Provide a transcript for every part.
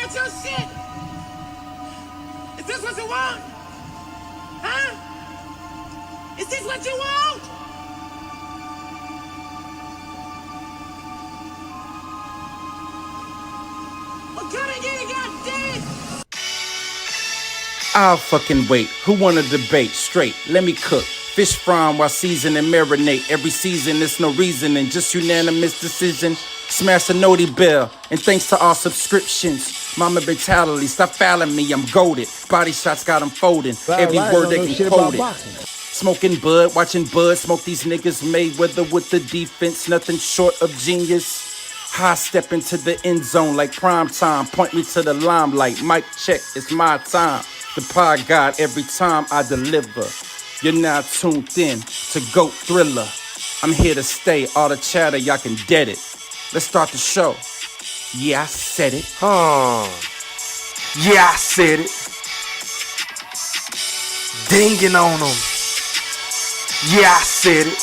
want your shit? Is this what you want? Huh? Is this what you want? Well, come and get it, goddammit! I'll fucking wait. Who wanna debate? Straight, let me cook. Fish frying while season and marinate. Every season, there's no reason and just unanimous decision. Smash the noti bell, and thanks to all subscriptions. Mama mentality, stop fouling me, I'm goated. Body shots got them folding. Every word they can quote it. Smoking bud, watching bud, smoke these niggas Mayweather with the defense, nothing short of genius. High step into the end zone like prime time. Point me to the limelight. Mic check, it's my time. The pod god every time I deliver. You're now tuned in to GOAT Thriller. I'm here to stay. All the chatter, y'all can dead it. Let's start the show. Yeah, I said it. Yeah, I said it. Dinging on them. Yeah, I said it.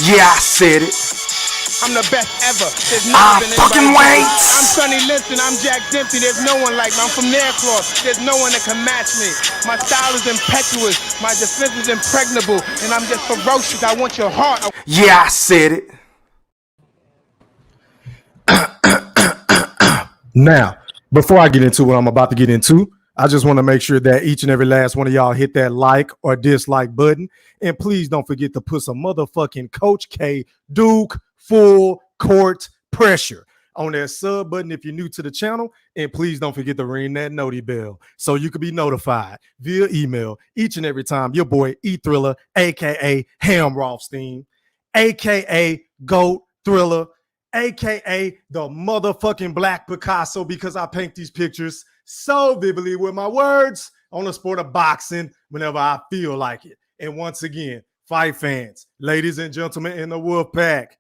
Yeah, I said it. I'm the best ever. There's I never been fucking anybody. wait. I'm Sonny Liston. I'm Jack Dempsey. There's no one like me. I'm from Nairclaw. There's no one that can match me. My style is impetuous. My defense is impregnable. And I'm just ferocious. I want your heart. Yeah, I said it. Now, before I get into what I'm about to get into, I just want to make sure that each and every last one of y'all hit that like or dislike button. And please don't forget to put some motherfucking Coach K Duke full court pressure on that sub button if you're new to the channel. And please don't forget to ring that noti bell so you can be notified via email each and every time your boy E Thriller, aka Hamrothstein, aka GOAT Thriller, aka the motherfucking Black Picasso, because I paint these pictures so vividly with my words on the sport of boxing whenever I feel like it. And once again, fight fans, ladies and gentlemen in the Wolf Pack,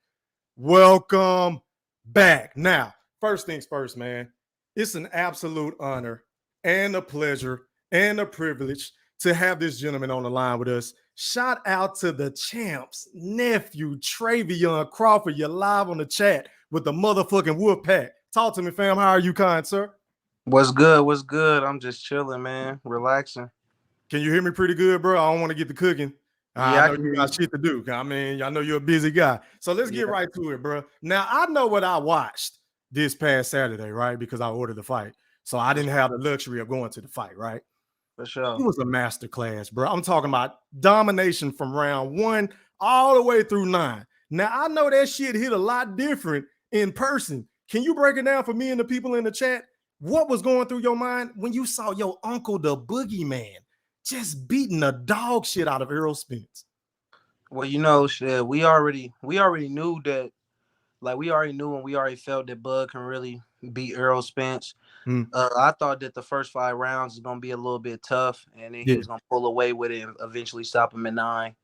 welcome back. Now, first things first, man, it's an absolute honor and a pleasure and a privilege to have this gentleman on the line with us. Shout out to the champs, nephew, Tre Crawford. You're live on the chat with the motherfucking Wolf Pack. Talk to me, fam. How are you, kind sir? What's good? What's good? I'm just chilling, man. Relaxing. Can you hear me pretty good, bro? I don't want to get the cooking. Yeah, I know you got shit to do. I mean, I know you're a busy guy. So let's get right to it, bro. Now, I know what I watched this past Saturday, right? Because I ordered the fight. So I didn't have the luxury of going to the fight, right? For sure. It was a masterclass, bro. I'm talking about domination from round 1 all the way through 9. Now, I know that shit hit a lot different in person. Can you break it down for me and the people in the chat? What was going through your mind when you saw your uncle, the Boogeyman, just beating the dog shit out of Errol Spence? Well, you know, shit, we already knew that, like, we already knew and we already felt that Bud can really beat Errol Spence. I thought that the first 5 rounds was gonna be a little bit tough, and then he was gonna pull away with it and eventually stop him at 9.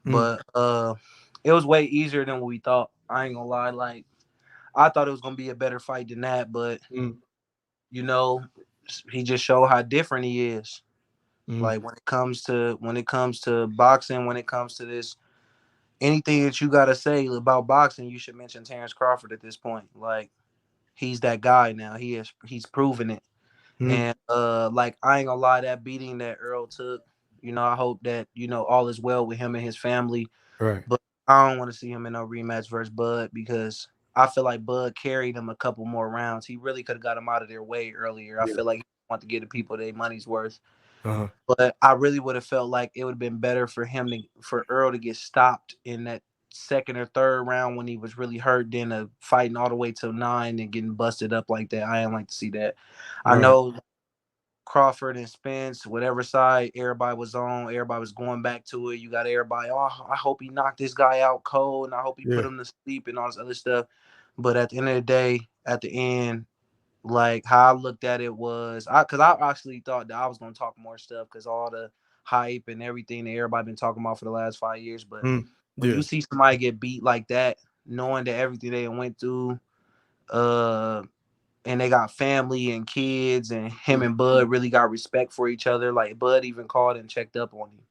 But it was way easier than what we thought. I ain't gonna lie, like, I thought it was gonna be a better fight than that, but you know, he just showed how different he is. Like when it comes to boxing, when it comes to this, anything that you gotta say about boxing, you should mention Terence Crawford at this point. Like, he's that guy now. He's proven it. And like, I ain't gonna lie, that beating that Earl took, you know, I hope that, you know, all is well with him and his family. Right. But I don't want to see him in no rematch versus Bud, because I feel like Bud carried him a couple more rounds. He really could have got him out of their way earlier. I feel like he wanted to give the people their money's worth. But I really would have felt like it would have been better for for Earl to get stopped in that 2nd or 3rd round when he was really hurt than fighting all the way till 9 and getting busted up like that. I didn't like to see that. I know Crawford and Spence, whatever side everybody was on, everybody was going back to it. You got everybody, oh, I hope he knocked this guy out cold, and I hope he put him to sleep and all this other stuff. But at the end of the day, at the end, like, how I looked at it was, because I actually thought that I was going to talk more stuff because all the hype and everything that everybody been talking about for the last 5 years. But when you see somebody get beat like that, knowing that everything they went through, and they got family and kids, and him and Bud really got respect for each other. Like, Bud even called and checked up on him.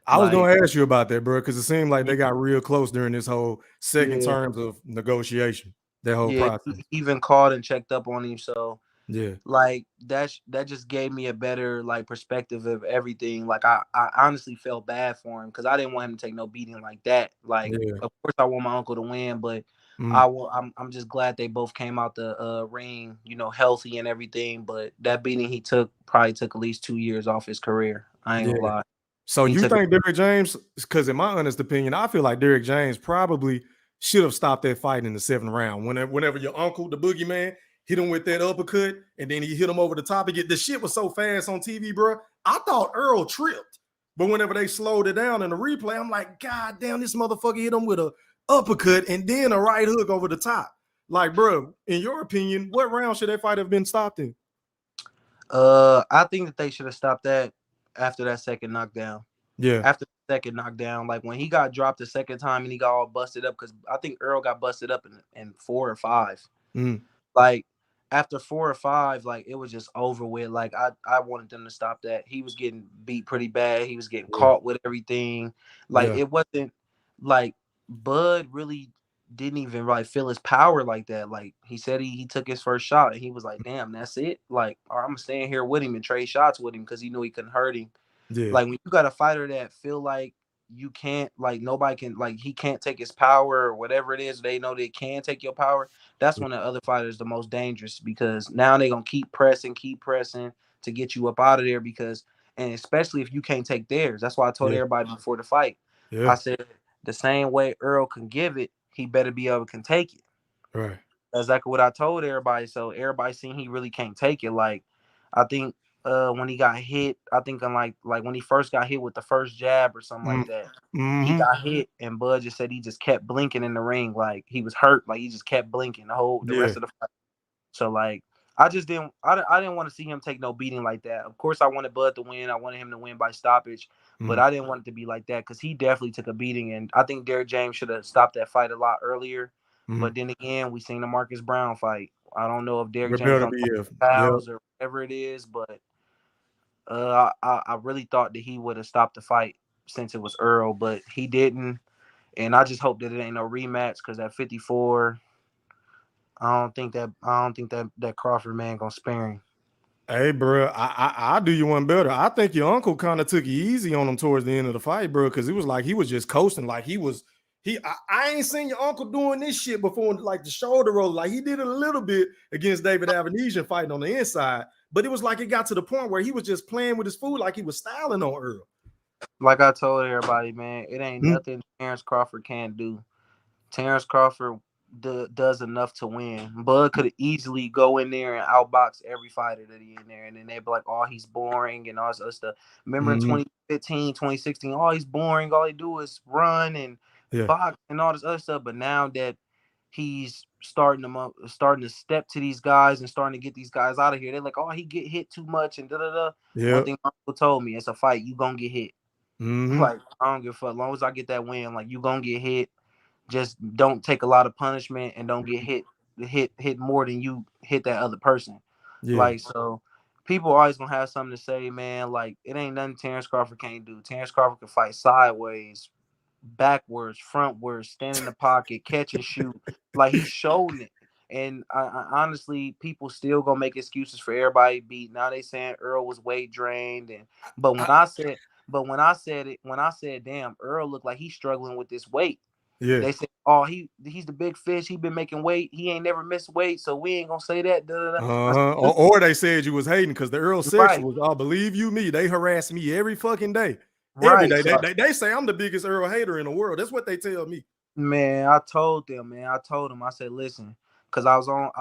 I was going to ask you about that, bro, because it seemed like they got real close during this whole second terms of negotiation. That whole Yeah, process. he even called and checked up on him. So Yeah. like that just gave me a better like perspective of everything. Like I honestly felt bad for him because I didn't want him to take no beating like that. Like Yeah. of course I want my uncle to win, but Mm. I'm just glad they both came out the ring, you know, healthy and everything. But that beating he took probably took at least 2 years off his career. I ain't Yeah. gonna lie. So He you took think Derrick James, because in my honest opinion, I feel like Derrick James probably should have stopped that fight in the 7th round. Whenever your uncle, the boogeyman, hit him with that uppercut and then he hit him over the top again. The shit was so fast on TV, bro. I thought Earl tripped. But whenever they slowed it down in the replay, I'm like, God damn, this motherfucker hit him with a uppercut and then a right hook over the top. Like, bro, in your opinion, what round should that fight have been stopped in? I think that they should have stopped that after that second knockdown. Yeah. After the second knockdown, like when he got dropped the second time and he got all busted up, because I think Earl got busted up in 4 or 5. Mm. Like after 4 or 5, like it was just over with. Like I wanted them to stop that. He was getting beat pretty bad. He was getting Yeah. caught with everything. Like Yeah. it wasn't like Bud really didn't even like feel his power like that. Like he said he took his first shot and he was like, damn, that's it. Like, all right, I'm staying here with him and trade shots with him because he knew he couldn't hurt him. Yeah. Like when you got a fighter that feel like you can't, like nobody can, like he can't take his power or whatever it is, they know they can take your power. That's when the other fighter is the most dangerous because now they're gonna keep pressing to get you up out of there because, and especially if you can't take theirs. That's why I told Yeah. everybody before the fight. Yeah. I said the same way Earl can give it, he better be able to can take it. Right. That's exactly what I told everybody. So everybody seen he really can't take it. Like I think when he got hit, I think on like when he first got hit with the first jab or something like that, he got hit and Bud just said he just kept blinking in the ring like he was hurt, like he just kept blinking the Yeah. rest of the fight. So like I just didn't I didn't want to see him take no beating like that. Of course I wanted Bud to win. I wanted him to win by stoppage, but I didn't want it to be like that because he definitely took a beating and I think Derrick James should have stopped that fight a lot earlier. But then again, we seen the Marcus Brown fight. I don't know if Derrick James Better don't be fouls or whatever it is, but I really thought that he would have stopped the fight since it was Earl, but he didn't. And I just hope that it ain't no rematch because at 54, I don't think that Crawford man gonna spare him. Hey, bro, I do you one better. I think your uncle kind of took it easy on him towards the end of the fight, bro, because it was like he was just coasting, like I ain't seen your uncle doing this shit before, like the shoulder roll, like he did it a little bit against David Avenesian fighting on the inside, but it was like it got to the point where he was just playing with his food, like he was styling on Earl. Like I told everybody, man, it ain't nothing Terence Crawford can't do. Terence Crawford does enough to win. Bud could easily go in there and outbox every fighter that he in there. And then they'd be like, oh, he's boring and all this other stuff. Remember in 2015, 2016, oh, he's boring. All he do is run and box and all this other stuff. But now that he's starting to step to these guys and starting to get these guys out of here, they're like, oh, he get hit too much and da-da-da. One thing my uncle told me, it's a fight. You gonna get hit. Like, I don't give a fuck. As long as I get that win, like, you gonna get hit. Just don't take a lot of punishment and don't get hit more than you hit that other person. Like, so people are always gonna have something to say, man. Like, it ain't nothing Terence Crawford can't do. Terence Crawford can fight sideways, backwards, frontwards, stand in the pocket, catch and shoot. Like, he's shown it. And I honestly, people still gonna make excuses for everybody beat. Now they saying Earl was weight drained, but when I said, damn, Earl looked like he's struggling with this weight. They said, oh, he's the big fish. He been making weight. He ain't never missed weight, so we ain't gonna say that. Or they said you was hating because the Earl section was, oh, believe you me, they harass me every fucking day. Every day. So, they say I'm the biggest Earl hater in the world. That's what they tell me. Man, I told them, I said, listen, because I was on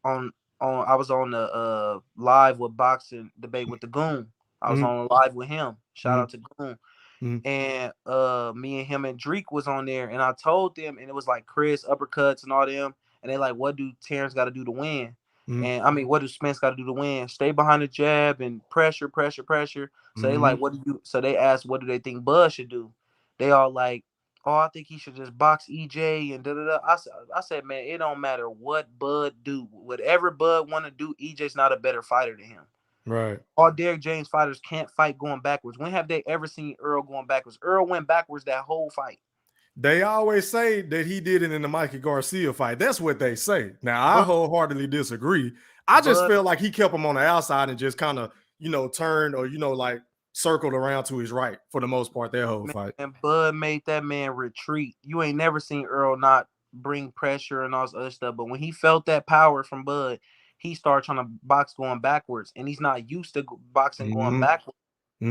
the live with boxing debate with the Goon. I was on live with him. Shout out to Goon. And me and him and Dreek was on there, and I told them, and it was like Chris uppercuts and all them, and they like, what do Terence got to do to win? And I mean, what do Spence got to do to win? Stay behind the jab and pressure. So they like, so they asked, what do they think Bud should do? They all like, oh, I think he should just box EJ and da-da-da. I said, man, it don't matter what Bud do. Whatever Bud want to do, EJ's not a better fighter than him. Right. All Derrick James fighters can't fight going backwards. When have they ever seen Earl going backwards? Earl went backwards that whole fight. They always say that he did it in the Mikey Garcia fight. That's what they say. Now, I wholeheartedly disagree. I just feel like he kept him on the outside and just kind of, turned or, like circled around to his right for the most part, that whole fight. And Bud made that man retreat. You ain't never seen Earl not bring pressure and all this other stuff. But when he felt that power from Bud, he started trying to box going backwards. And he's not used to boxing going backwards.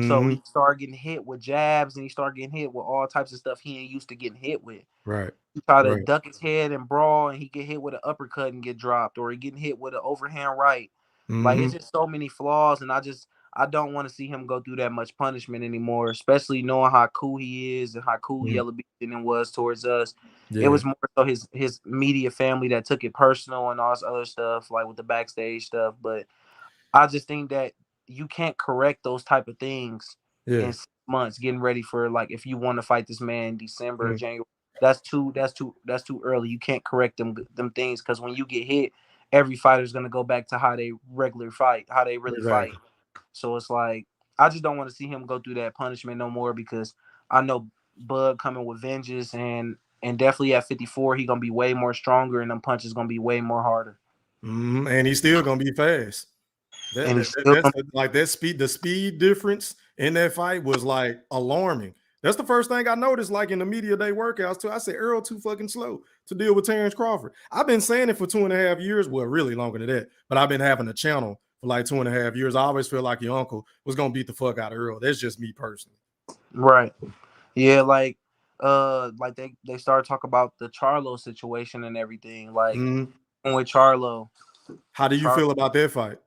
So he started getting hit with jabs and he started getting hit with all types of stuff he ain't used to getting hit with. Right. He tried to duck his head and brawl and he get hit with an uppercut and get dropped, or he getting hit with an overhand right. Like, it's just so many flaws, and I don't want to see him go through that much punishment anymore, especially knowing how cool he is and how cool Yellow Beacon was towards us. Yeah. It was more so his media family that took it personal and all this other stuff, like with the backstage stuff. But I just think that you can't correct those type of things in 6 months, getting ready for, like, if you want to fight this man in December or January. That's too early. You can't correct them things, because when you get hit, every fighter's gonna go back to how they regular fight, how they really fight. So it's like, I just don't want to see him go through that punishment no more, because I know Bud coming with vengeance, and definitely at 54 he gonna be way more stronger, and them punches gonna be way more harder. And he's still gonna be fast. The speed difference in that fight was like alarming. That's the first thing I noticed, like in the media day workouts too. I said Earl too fucking slow to deal with Terence Crawford. I've been saying it for 2.5 years. Well, really longer than that, but I've been having a channel for like 2.5 years. I always feel like your uncle was gonna beat the fuck out of Earl. That's just me personally. Right. Yeah, like they started talking about the Charlo situation and everything. Like with Charlo. How do you feel about that fight?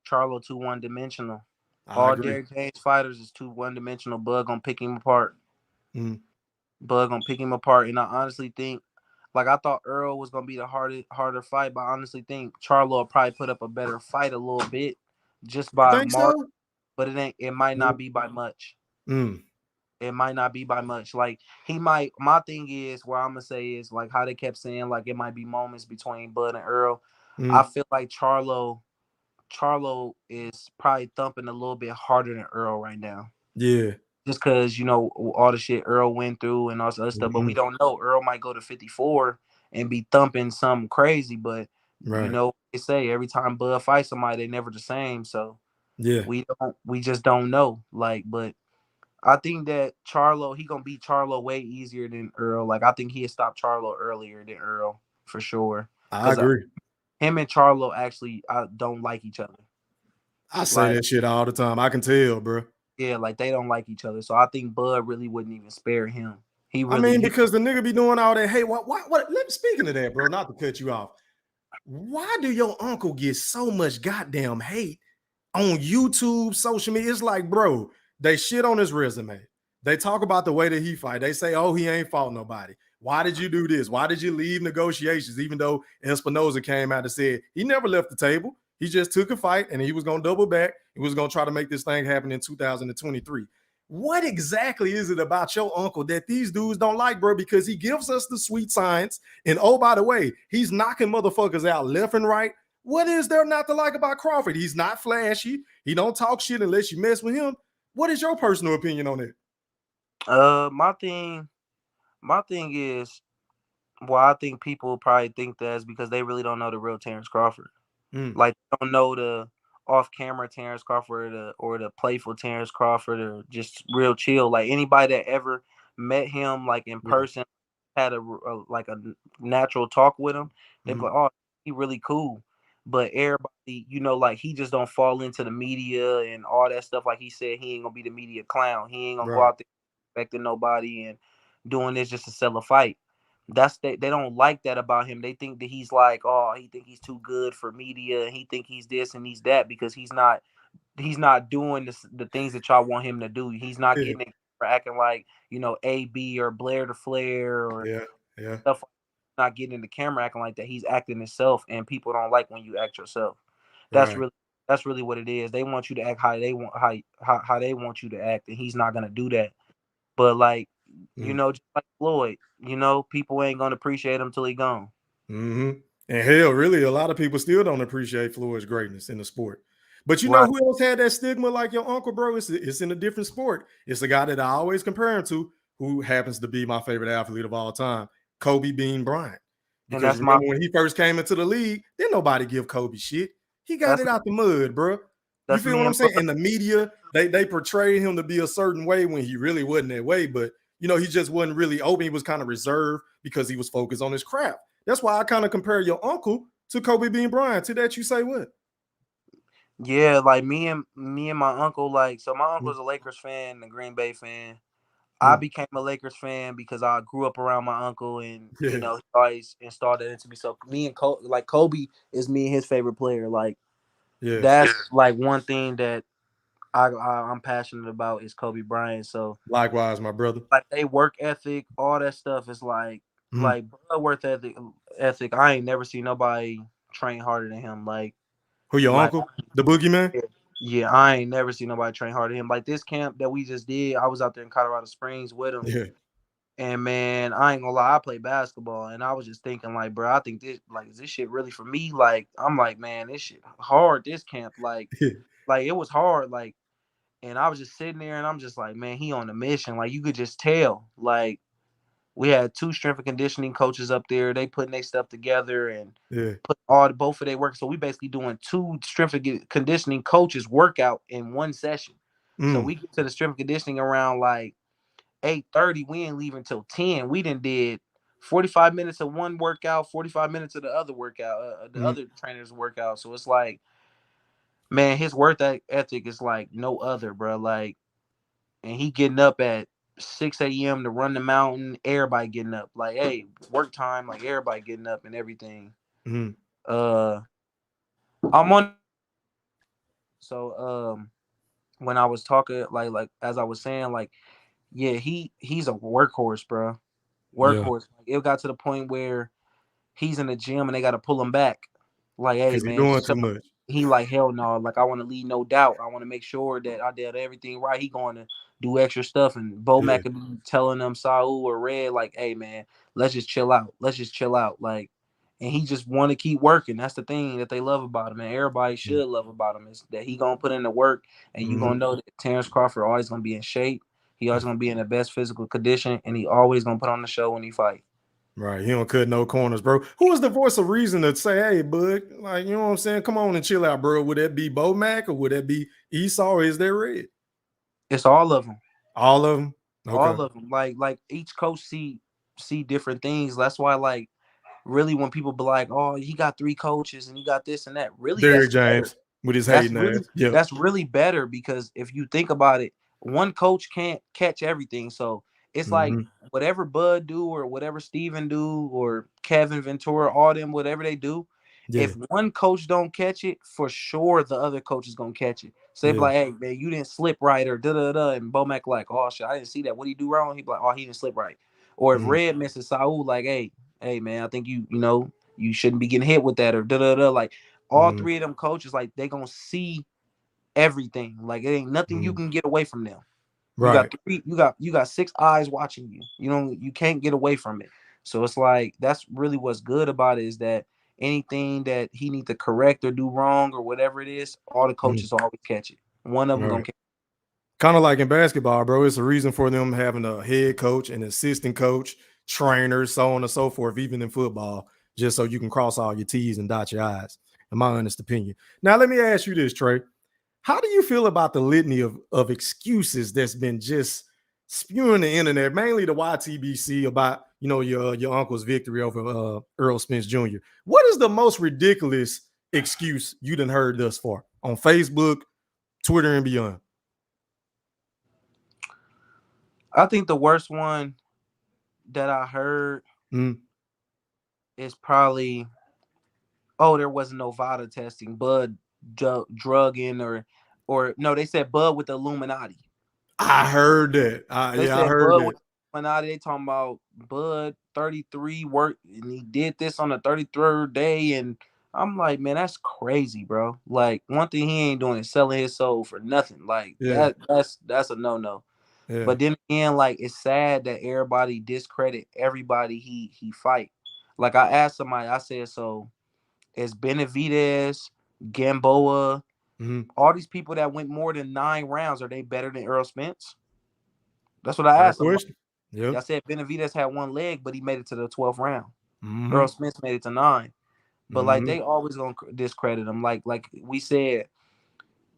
Charlo too one-dimensional. All Derrick James fighters is too one-dimensional. Bud gonna pick him apart. Bud gonna pick him apart. And I honestly think, like, I thought Earl was gonna be the harder fight, but I honestly think Charlo will probably put up a better fight a little bit, just by mark. But it might not be by much. It might not be by much. Like, he might. My thing is, what I'm gonna say is, like, how they kept saying, like, it might be moments between Bud and Earl. I feel like Charlo is probably thumping a little bit harder than Earl right now. Yeah. Just because, all the shit Earl went through and all this other stuff. But we don't know. Earl might go to 54 and be thumping something crazy. But, they say every time Bud fights somebody, they never the same. So, we just don't know. Like, but I think that Charlo, he going to beat Charlo way easier than Earl. Like, I think he'd stop Charlo earlier than Earl, for sure. I agree. Him and Charlo actually don't like each other. I say that shit all the time. I can tell, bro. Yeah, like, they don't like each other. So I think Bud really wouldn't even spare him. Because the nigga be doing all that. Hey, what? Speaking of that, bro, not to cut you off. Why do your uncle get so much goddamn hate on YouTube, social media? It's like, bro, they shit on his resume. They talk about the way that he fight. They say, oh, he ain't fought nobody. Why did you do this? Why did you leave negotiations? Even though Espinoza came out and said he never left the table. He just took a fight and he was going to double back. He was going to try to make this thing happen in 2023. What exactly is it about your uncle that these dudes don't like, bro? Because he gives us the sweet science. And oh, by the way, he's knocking motherfuckers out left and right. What is there not to like about Crawford? He's not flashy. He don't talk shit unless you mess with him. What is your personal opinion on it? My thing is, well, I think people probably think that's because they really don't know the real Terence Crawford. Like, they don't know the off-camera Terence Crawford or the playful Terence Crawford, or just real chill. Like, anybody that ever met him, like, in person, had a natural talk with him, they'd be like, oh, he really cool. But everybody, like, he just don't fall into the media and all that stuff. Like he said, he ain't gonna be the media clown. He ain't gonna go out there expecting nobody and doing this just to sell a fight. They don't like that about him. They think that he's like, oh, he think he's too good for media, and he think he's this and he's that, because he's not doing the things that y'all want him to do. He's not getting it for acting like, AB or Blair to Flair or stuff. Not getting in the camera acting like that. He's acting himself, and people don't like when you act yourself. That's really what it is. They want you to act how they want you to act, and he's not gonna do that. But, like, just like Floyd, people ain't gonna appreciate him till he gone. And hell, really, a lot of people still don't appreciate Floyd's greatness in the sport. But know who else had that stigma like your uncle, bro? It's in a different sport. It's a guy that I always compare him to, who happens to be my favorite athlete of all time, Kobe Bean Bryant. And Because that's remember when he first came into the league, didn't nobody give Kobe shit. He got it out the mud, bro. You feel what I'm saying? In the media, they portrayed him to be a certain way when he really wasn't that way. But, you know, he just wasn't really open. He was kind of reserved because he was focused on his craft. That's why I kind of compare your uncle to Kobe Bean Bryant. To that, you say what? Yeah, like me and my uncle, like, so my uncle's a Lakers fan, a Green Bay fan. I became a Lakers fan because I grew up around my uncle, and you know, he always installed that into me. So me and Kobe is me and his favorite player. Like, that's like one thing that I'm passionate about is Kobe Bryant. So likewise, my brother. Like they work ethic, all that stuff is like blood work ethic. I ain't never seen nobody train harder than him. Like who your uncle, the Boogeyman? Yeah, I ain't never seen nobody train harder than him. Like this camp that we just did, I was out there in Colorado Springs with him. Yeah. And man, I ain't gonna lie, I play basketball, and I was just thinking, like, bro, I think this, like, is this shit really for me? Like, I'm like, man, this shit hard. This camp, like it was hard, like, and I was just sitting there, and I'm just like, man, he on a mission. Like, you could just tell. Like, we had 2 strength and conditioning coaches up there. They putting their stuff together and put both of their work. So we basically doing 2 strength and conditioning coaches workout in one session. So we get to the strength and conditioning around like 8:30. We ain't leaving until 10. We did 45 minutes of one workout, 45 minutes of the other workout, the other trainer's workout. So it's like, man, his work ethic is like no other, bro. Like, and he getting up at 6 a.m. to run the mountain. Everybody getting up. Like, hey, work time. Like everybody getting up and everything. I'm on. So when I was talking, like as I was saying, like, yeah, he's a workhorse, bro. Workhorse. Like, it got to the point where he's in the gym and they got to pull him back. Like, hey, man, doing too much. He like, hell no. Like, I want to leave no doubt. I want to make sure that I did everything right. He going to do extra stuff. And Mac could be telling them, Saul or Red, like, hey, man, let's just chill out. Let's just chill out. Like, and he just want to keep working. That's the thing that they love about him. And everybody should love about him is that he going to put in the work. And you going to know that Terence Crawford always going to be in shape. He always going to be in the best physical condition. And he always going to put on the show when he fight. Right. He don't cut no corners, bro. Who is the voice of reason to say, hey, bud, like, you know what I'm saying? Come on and chill out, bro. Would that be Mac or would that be Esau or is that Red? It's all of them. All of them? Okay. All of them. Like each coach see different things. That's why, like, really when people be like, oh, he got 3 coaches and he got this and that. Really, Derrick James with his hating ass. Yeah. That's really better because if you think about it, one coach can't catch everything. So it's like whatever Bud do or whatever Steven do or Kevin Ventura, all them, whatever they do, if one coach don't catch it, for sure the other coach is gonna catch it. So they be like, hey, man, you didn't slip right or da-da-da. And Mac like, oh, shit, I didn't see that. What did he do wrong? He be like, oh, he didn't slip right. Or if Red misses Saul, like, hey, man, I think you know, you shouldn't be getting hit with that or da-da-da. Like, all 3 of them coaches, like, they gonna see everything. Like, it ain't nothing you can get away from them. Right. You got 6 eyes watching you. You know, you can't get away from it. So it's like, that's really what's good about it is that anything that he needs to correct or do wrong or whatever it is, all the coaches always catch it. One of them gonna catch it. Kind of like in basketball, bro. It's a reason for them having a head coach, an assistant coach, trainers, so on and so forth, even in football, just so you can cross all your T's and dot your I's, in my honest opinion. Now, let me ask you this, Trey. How do you feel about the litany of excuses that's been just spewing the internet, mainly the YTBC about, you know, your uncle's victory over Earl Spence Jr.? What is the most ridiculous excuse you done heard thus far on Facebook, Twitter, and beyond? I think the worst one that I heard is probably, oh, there wasn't no VADA testing, Bud drugging or no, they said Bud with the Illuminati. I heard that. I heard Bud that. with the Illuminati. They talking about Bud 33 work and he did this on the 33rd day, and I'm like, man, that's crazy, bro. Like, one thing he ain't doing is selling his soul for nothing. Like, that's a no-no. Yeah. But then again, like, it's sad that everybody discredit everybody he fight. Like, I asked somebody, I said, so is Benavidez, Gamboa, all these people that went more than 9 rounds, are they better than Earl Spence? That's what I asked them. Yep. Y'all said Benavidez had one leg, but he made it to the 12th round. Mm-hmm. Earl Spence made it to 9. But like Mm-hmm. they always gonna discredit him. Like we said,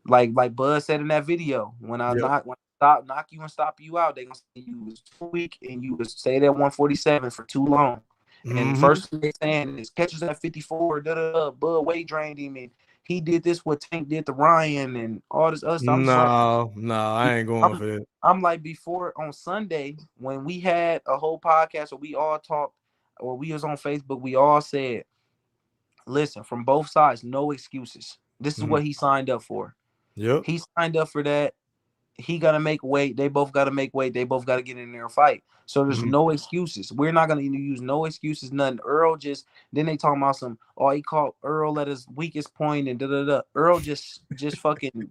like Bud said in that video, when I knock you and stop you out, they gonna say you was too weak and you was stayed at 147 for too long. And Mm-hmm. first thing they saying is catches at 54, Bud weight drained him and he did this what Tank did to Ryan and all this other stuff. I'm just like, No, I ain't going for it. I'm like, before on Sunday when we had a whole podcast where we all talked, or we was on Facebook, we all said, listen, from both sides, no excuses. This is what he signed up for. Yep. He signed up for that. He got to make weight. They both got to make weight. They both got to get in there and fight. So there's no excuses. We're not going to use no excuses, nothing. Earl then they talking about some, he caught Earl at his weakest point and da-da-da. Earl just fucking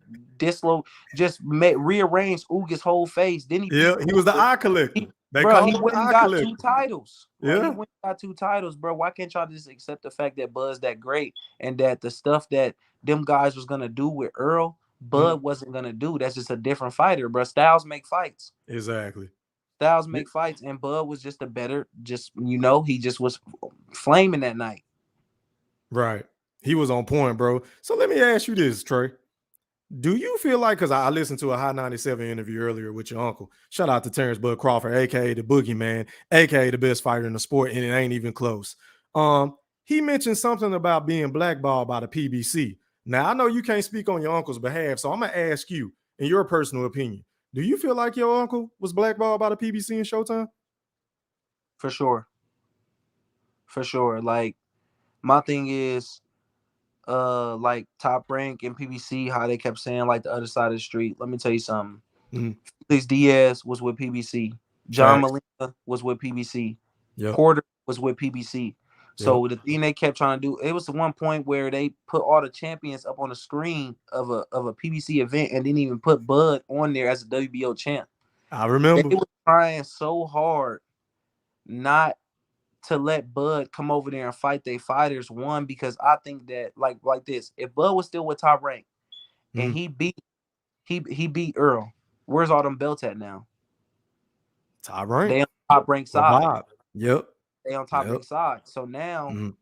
rearranged Uga's whole face. Then he was the eye collector. Bro, he went and got 2 titles. Yeah. He went and got 2 titles, bro. Why can't y'all just accept the fact that Bud's that great and that the stuff that them guys was going to do with Earl, Bud wasn't gonna do? That's just a different fighter, bro. Styles make fights. Exactly. Styles make fights, and Bud was just a better, he just was flaming that night. Right. He was on point, bro. So let me ask you this, Trey. Do you feel like, because I listened to a Hot 97 interview earlier with your uncle. Shout out to Terence Bud Crawford, aka the Boogeyman, aka the best fighter in the sport, and it ain't even close. He mentioned something about being blackballed by the PBC. Now, I know you can't speak on your uncle's behalf, so I'm going to ask you, in your personal opinion, do you feel like your uncle was blackballed by the PBC in Showtime? For sure. Like, my thing is, like Top Rank and PBC, how they kept saying like the other side of the street. Let me tell you something. Felix Diaz was with PBC. John Molina was with PBC. Porter was with PBC. So the thing they kept trying to do, it was the one point where they put all the champions up on the screen of a PBC event and didn't even put Bud on there as a WBO champ. I remember. They were trying so hard not to let Bud come over there and fight their fighters. One, because I think that like this, if Bud was still with Top Rank and he beat Earl, where's all them belts at now? Top Rank. They on Top Rank side. Bob. Yep. They on Top Rank side. So now,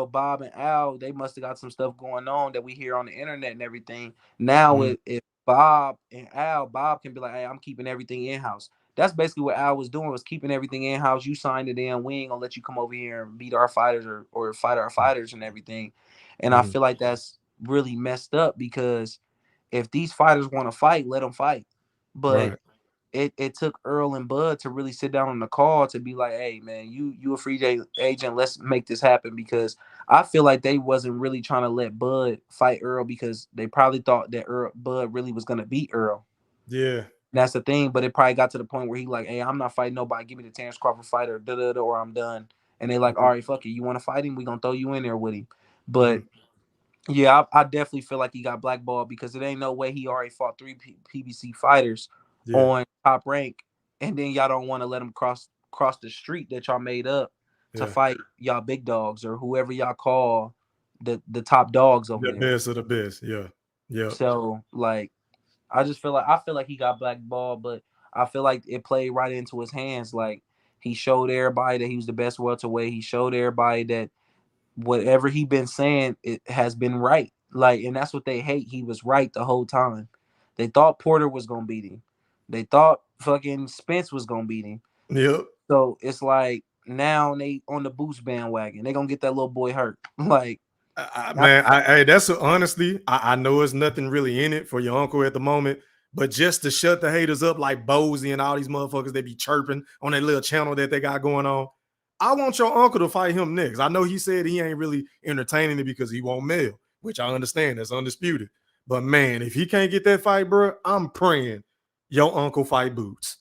Bob and Al, they must have got some stuff going on that we hear on the internet and everything. Now, if Bob and Al, Bob can be like, hey, I'm keeping everything in-house. That's basically what Al was doing, was keeping everything in-house. You signed it in. We ain't gonna let you come over here and beat our fighters or fight our fighters and everything. And I feel like that's really messed up, because if these fighters want to fight, let them fight. But it took Earl and Bud to really sit down on the call to be like, hey, man, you a free agent. Let's make this happen. Because I feel like they wasn't really trying to let Bud fight Earl, because they probably thought that Bud really was going to beat Earl. Yeah. That's the thing. But it probably got to the point where he like, hey, I'm not fighting nobody. Give me the Terence Crawford fight or I'm done. And they like, all right, fuck it. You want to fight him? We going to throw you in there with him. But yeah, I definitely feel like he got blackballed, because it ain't no way he already fought 3 PBC fighters on Top Rank, and then y'all don't want to let him cross the street that y'all made up to fight y'all big dogs or whoever y'all call the top dogs over there. The best of the best. Yeah. So like, I feel like he got blackballed, but I feel like it played right into his hands. Like, he showed everybody that he was the best welterweight. He showed everybody that whatever he been saying, it has been right. Like, and that's what they hate. He was right the whole time. They thought Porter was gonna beat him. They thought fucking Spence was gonna beat him. Yep. So it's like now they on the boost bandwagon. They gonna get that little boy hurt. Like, man, that's honestly, I know it's nothing really in it for your uncle at the moment, but just to shut the haters up like Bozy and all these motherfuckers, they be chirping on that little channel that they got going on. I want your uncle to fight him next. I know he said he ain't really entertaining it because he won't mail, which I understand. That's undisputed. But man, if he can't get that fight, bro, I'm praying your uncle fight Boots.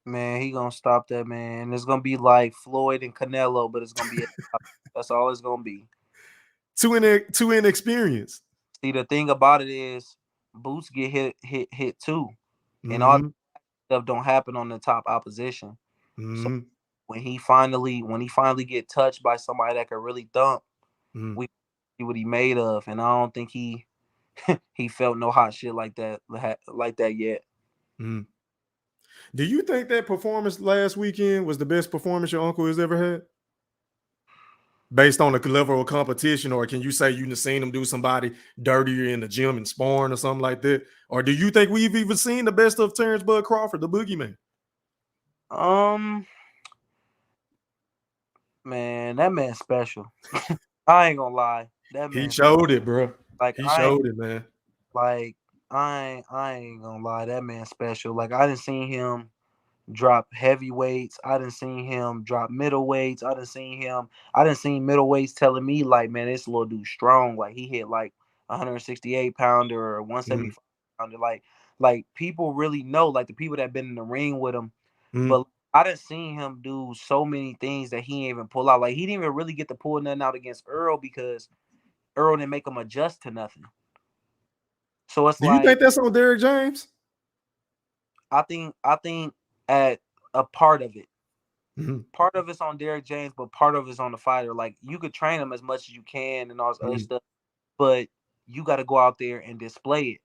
Man, he gonna stop that, man. It's gonna be like Floyd and Canelo, but it's gonna be that's all it's gonna be. Too inexperienced. See, the thing about it is Boots get hit too, and all that stuff don't happen on the top opposition. So when he finally get touched by somebody that can really thump, we see what he made of, and I don't think he he felt no hot shit like that yet. Do you think that performance last weekend was the best performance your uncle has ever had? Based on the level of competition, or can you say you've seen him do somebody dirtier in the gym and sparring or something like that? Or do you think we've even seen the best of Terence Bud Crawford, the Boogeyman? Man, that man's special. I ain't gonna lie. That He man showed it, bro. like He showed it, man. I ain't gonna lie. That man's special. Like I didn't see him drop heavyweights. I didn't see him drop middleweights. I didn't see middleweights telling me like, man, this little dude strong. Like he hit like 168 pounder or 175 pounder. Like people really know, like the people that been in the ring with him. But I didn't see him do so many things that he didn't even pull out. Like he didn't even really get to pull nothing out against Earl because Earl didn't make him adjust to nothing. So it's Do you like think that's on Derrick James? I think at a part of it. Mm-hmm. Part of it's on Derrick James, but part of it's on the fighter. Like you could train him as much as you can and all this other stuff, but you got to go out there and display it.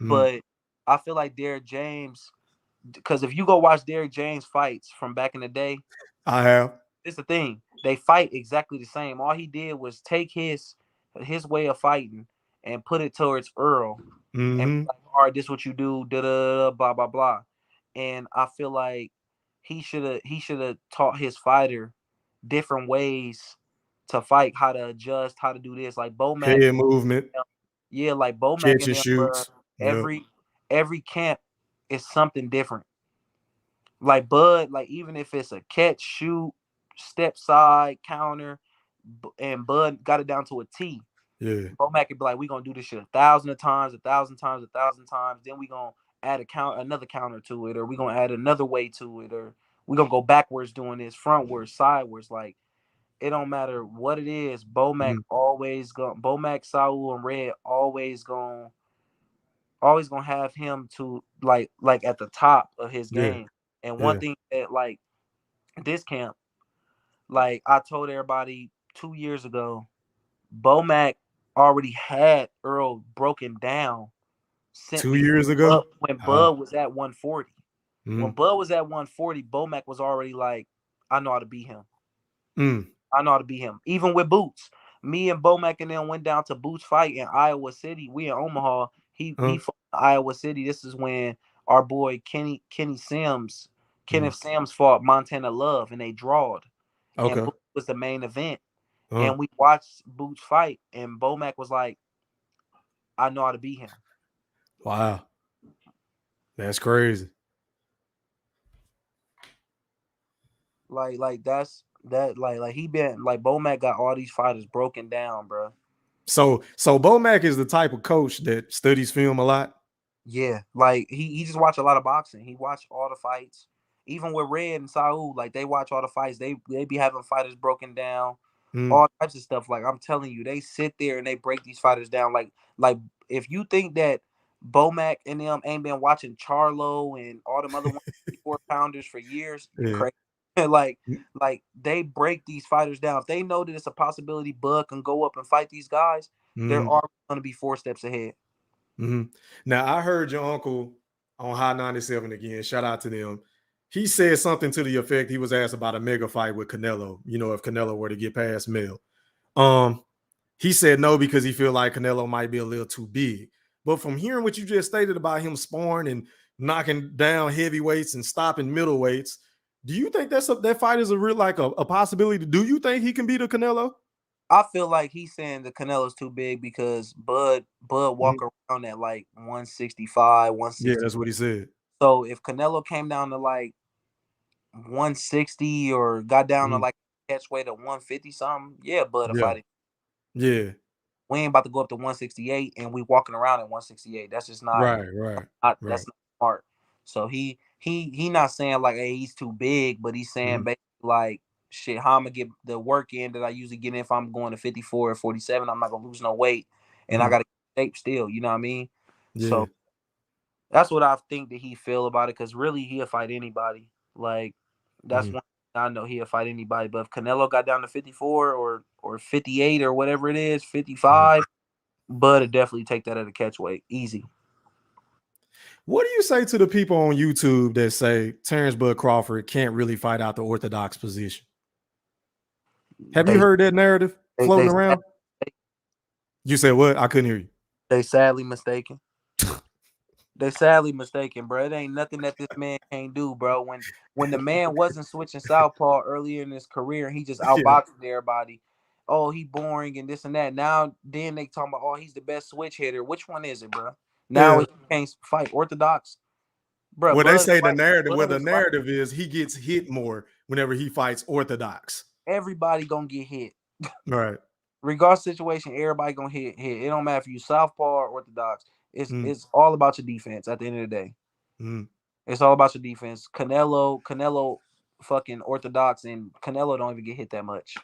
But I feel like Derrick James, because if you go watch Derrick James fights from back in the day, I have. it's the thing. They fight exactly the same. All he did was take his way of fighting and put it towards Earl. And be like, all right, this is what you do, da da blah blah blah. And I feel like he should have taught his fighter different ways to fight, how to adjust, how to do this. Like Bomac, Head movement. yeah, like Bomac Catch and and them, shoots. every camp is something different. Like Bud, like even if it's a catch, shoot, step side, counter, and Bud got it down to a T. Yeah. Bomac could be like, we gonna do this shit 1,000 times, 1,000 times, 1,000 times. Then we gonna add another counter to it, or we gonna add another way to it, or we gonna go backwards doing this, frontwards, sidewards. Like it don't matter what it is. Bomac Bomac, Saul, and Red always gonna have him to like at the top of his game. And one thing that like this camp, like I told everybody 2 years ago, Bomac already had Earl broken down 2 years ago when Bud was at 140. When Bud was at 140, Bomac was already like, I know how to beat him. I know how to beat him. Even with Boots. Me and Bomac and them went down to Boots fight in Iowa City. We in Omaha. He fought in Iowa City. This is when our boy Kenneth Sims fought Montana Love and they drawed. Okay. And Boots was the main event. And we watched Boots fight, and Bomac was like, I know how to beat him. Wow. That's crazy. Like that's that like he been like Bomac got all these fighters broken down, bro. So Bomac is the type of coach that studies film a lot. Yeah, like he just watch a lot of boxing. He watched all the fights. Even with Red and Saul, like they watch all the fights. They be having fighters broken down, all types of stuff. Like I'm telling you, they sit there and they break these fighters down. Like if you think that Bomac and them ain't been watching Charlo and all them other 154 pounders for years, you crazy. like they break these fighters down. If they know that it's a possibility Bud can go up and fight these guys, they're already going to be 4 steps ahead. Now I heard your uncle on High 97 again. Shout out to them. He said something to the effect, he was asked about a mega fight with Canelo, you know, if Canelo were to get past Mel. He said no because he feel like Canelo might be a little too big. But from hearing what you just stated about him sparring and knocking down heavyweights and stopping middleweights, do you think that fight is a real like a possibility? Do you think he can beat a Canelo? I feel like he's saying the Canelo's too big because Bud walk around at like 165, 160. Yeah, that's what he said. So if Canelo came down to like 160 or got down to like catch weight at 150 something, yeah, Bud will fight it. Yeah. We ain't about to go up to 168 and we walking around at 168. That's just not that's not smart. So he not saying like, hey, he's too big, but he's saying basically like, shit, how I'm gonna get the work in that I usually get in if I'm going to 54 or 47. I'm not gonna lose no weight, and I gotta keep shape still. You know what I mean? Yeah. So that's what I think that he feel about it. Because really, he'll fight anybody. Like that's one thing I know, he'll fight anybody. But if Canelo got down to 54 or 58 or whatever it is, 55, Bud would definitely take that at a catch weight, easy. What do you say to the people on YouTube that say Terence Bud Crawford can't really fight out the Orthodox position? Have you heard that narrative floating around? You said what? I couldn't hear you. They sadly mistaken. They sadly mistaken, bro. It ain't nothing that this man can't do, bro. When the man wasn't switching Southpaw earlier in his career, he just outboxing everybody. Oh, he boring and this and that. Now, then they talking about, oh, he's the best switch hitter. Which one is it, bro? Now he can't fight Orthodox, bro. Well, they say the narrative. Well, the narrative is he gets hit more whenever he fights Orthodox. Everybody gonna get hit, right? Regardless of situation, everybody gonna hit. It don't matter if you Southpaw or Orthodox. It's all about your defense at the end of the day. It's all about your defense. Canelo fucking Orthodox, and Canelo don't even get hit that much.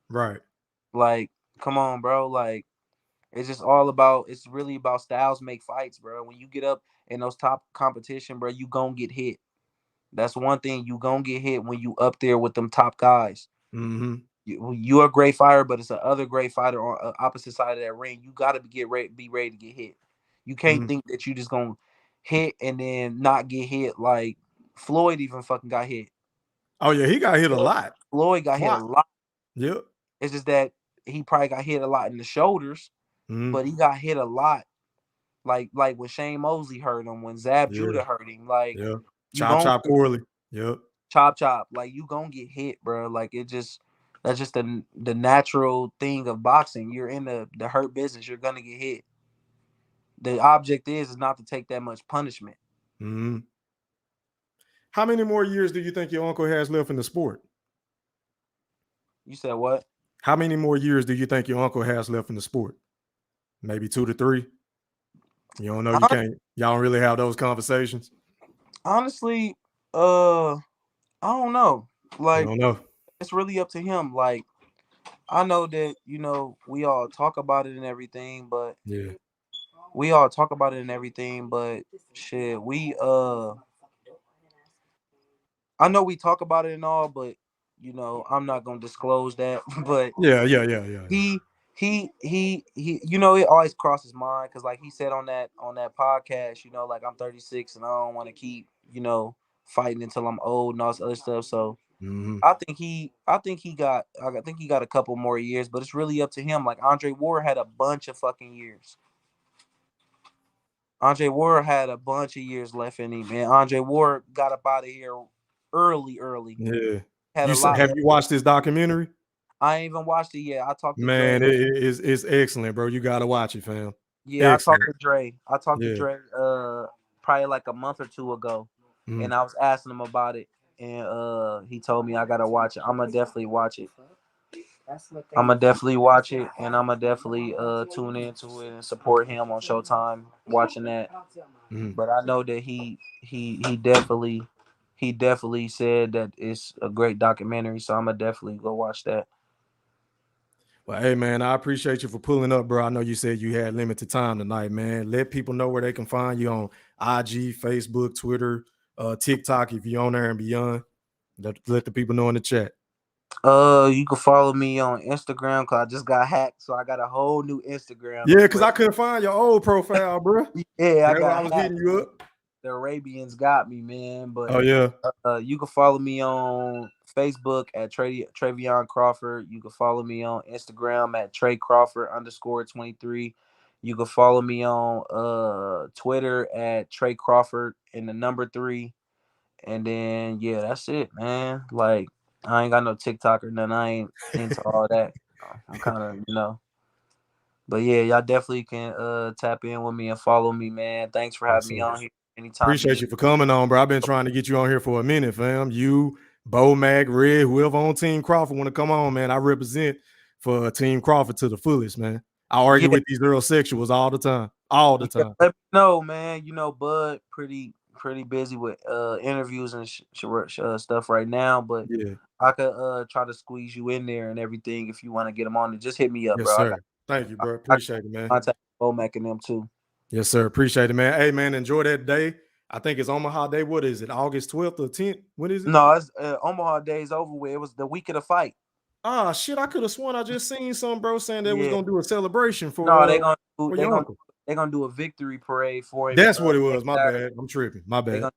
Right. Like, come on, bro. Like, it's just all about, it's really about styles make fights, bro. When you get up in those top competition, bro, you gonna get hit. That's one thing, you gonna get hit when you up there with them top guys. You're a great fighter, but it's the other great fighter on the opposite side of that ring. You gotta be ready to get hit. You can't think that you just gonna hit and then not get hit. Like Floyd even fucking got hit. Oh yeah, he got hit a lot. Floyd got hit a lot. Yep. It's just that he probably got hit a lot in the shoulders, but he got hit a lot. Like when Shane Mosley hurt him, when Zab Judah hurt him, like chop poorly. Yep. Chop. Like you gonna get hit, bro. Like that's just the natural thing of boxing. You're in the hurt business. You're gonna get hit. The object is not to take that much punishment. How many more years do you think your uncle has left in the sport? You said what? How many more years do you think your uncle has left in the sport? Maybe 2 to 3. You don't know. Y'all don't really have those conversations. Honestly, I don't know. Like, I don't know. It's really up to him. Like, I know that we all talk about it and everything, but shit, I know we talk about it and all, but I'm not gonna disclose that. But he it always crosses mind because like he said on that podcast, like I'm 36 and I don't want to keep fighting until I'm old and all this other stuff. So I think he got a couple more years, but it's really up to him. Like Andre Ward had a bunch of fucking years. Andre Ward had a bunch of years left in him, man. Andre Ward got up out of here early. Yeah. Have you watched this documentary? I ain't even watched it yet. I talked to Dre. Man, it's excellent, bro. You gotta watch it, fam. Yeah, excellent. I talked to Dre probably like a month or two ago. And I was asking him about it. And he told me I gotta watch it. I'm gonna definitely watch it. And I'm gonna definitely tune into it and support him on Showtime watching that. But I know that he definitely said that it's a great documentary, so I'm gonna definitely go watch that. Well, hey man, I appreciate you for pulling up, bro. I know you said you had limited time tonight, man. Let people know where they can find you on IG, Facebook, Twitter, TikTok if you're on there and beyond. Let the people know in the chat. You can follow me on Instagram because I just got hacked, so I got a whole new Instagram. Yeah, because I couldn't find your old profile, bro. I was hitting you up. The Arabians got me, man. But you can follow me on Facebook at Trevion Crawford. You can follow me on Instagram at Tre Crawford _23. You can follow me on Twitter at Tre Crawford and the number 3. And then that's it, man. Like I ain't got no TikTok or nothing. I ain't into all that. I'm kind of, But yeah, y'all definitely can tap in with me and follow me, man. Thanks for having me on here. Anytime. Appreciate you for coming on, bro. I've been trying to get you on here for a minute, fam. You, Bo, Mag, Red, whoever on Team Crawford want to come on, man. I represent for Team Crawford to the fullest, man. I argue with these girl sexuals all the time. Let me know, man. Bud pretty busy with interviews and stuff right now, but I could try to squeeze you in there and everything if you want to get them on. Just hit me up, bro. Sir. Thank you, bro. Appreciate it, man. Contact Bomac and them too. Yes, sir. Appreciate it, man. Hey, man, enjoy that day. I think it's Omaha Day. What is it? August 12th or 10th? When is it? No, it's Omaha Day's over with. It was the week of the fight. Ah, shit! I could have sworn I just seen some bro saying they was gonna do a celebration for. No, they gonna they're gonna do a victory parade for him. That's what it was. My bad. I'm tripping. My bad.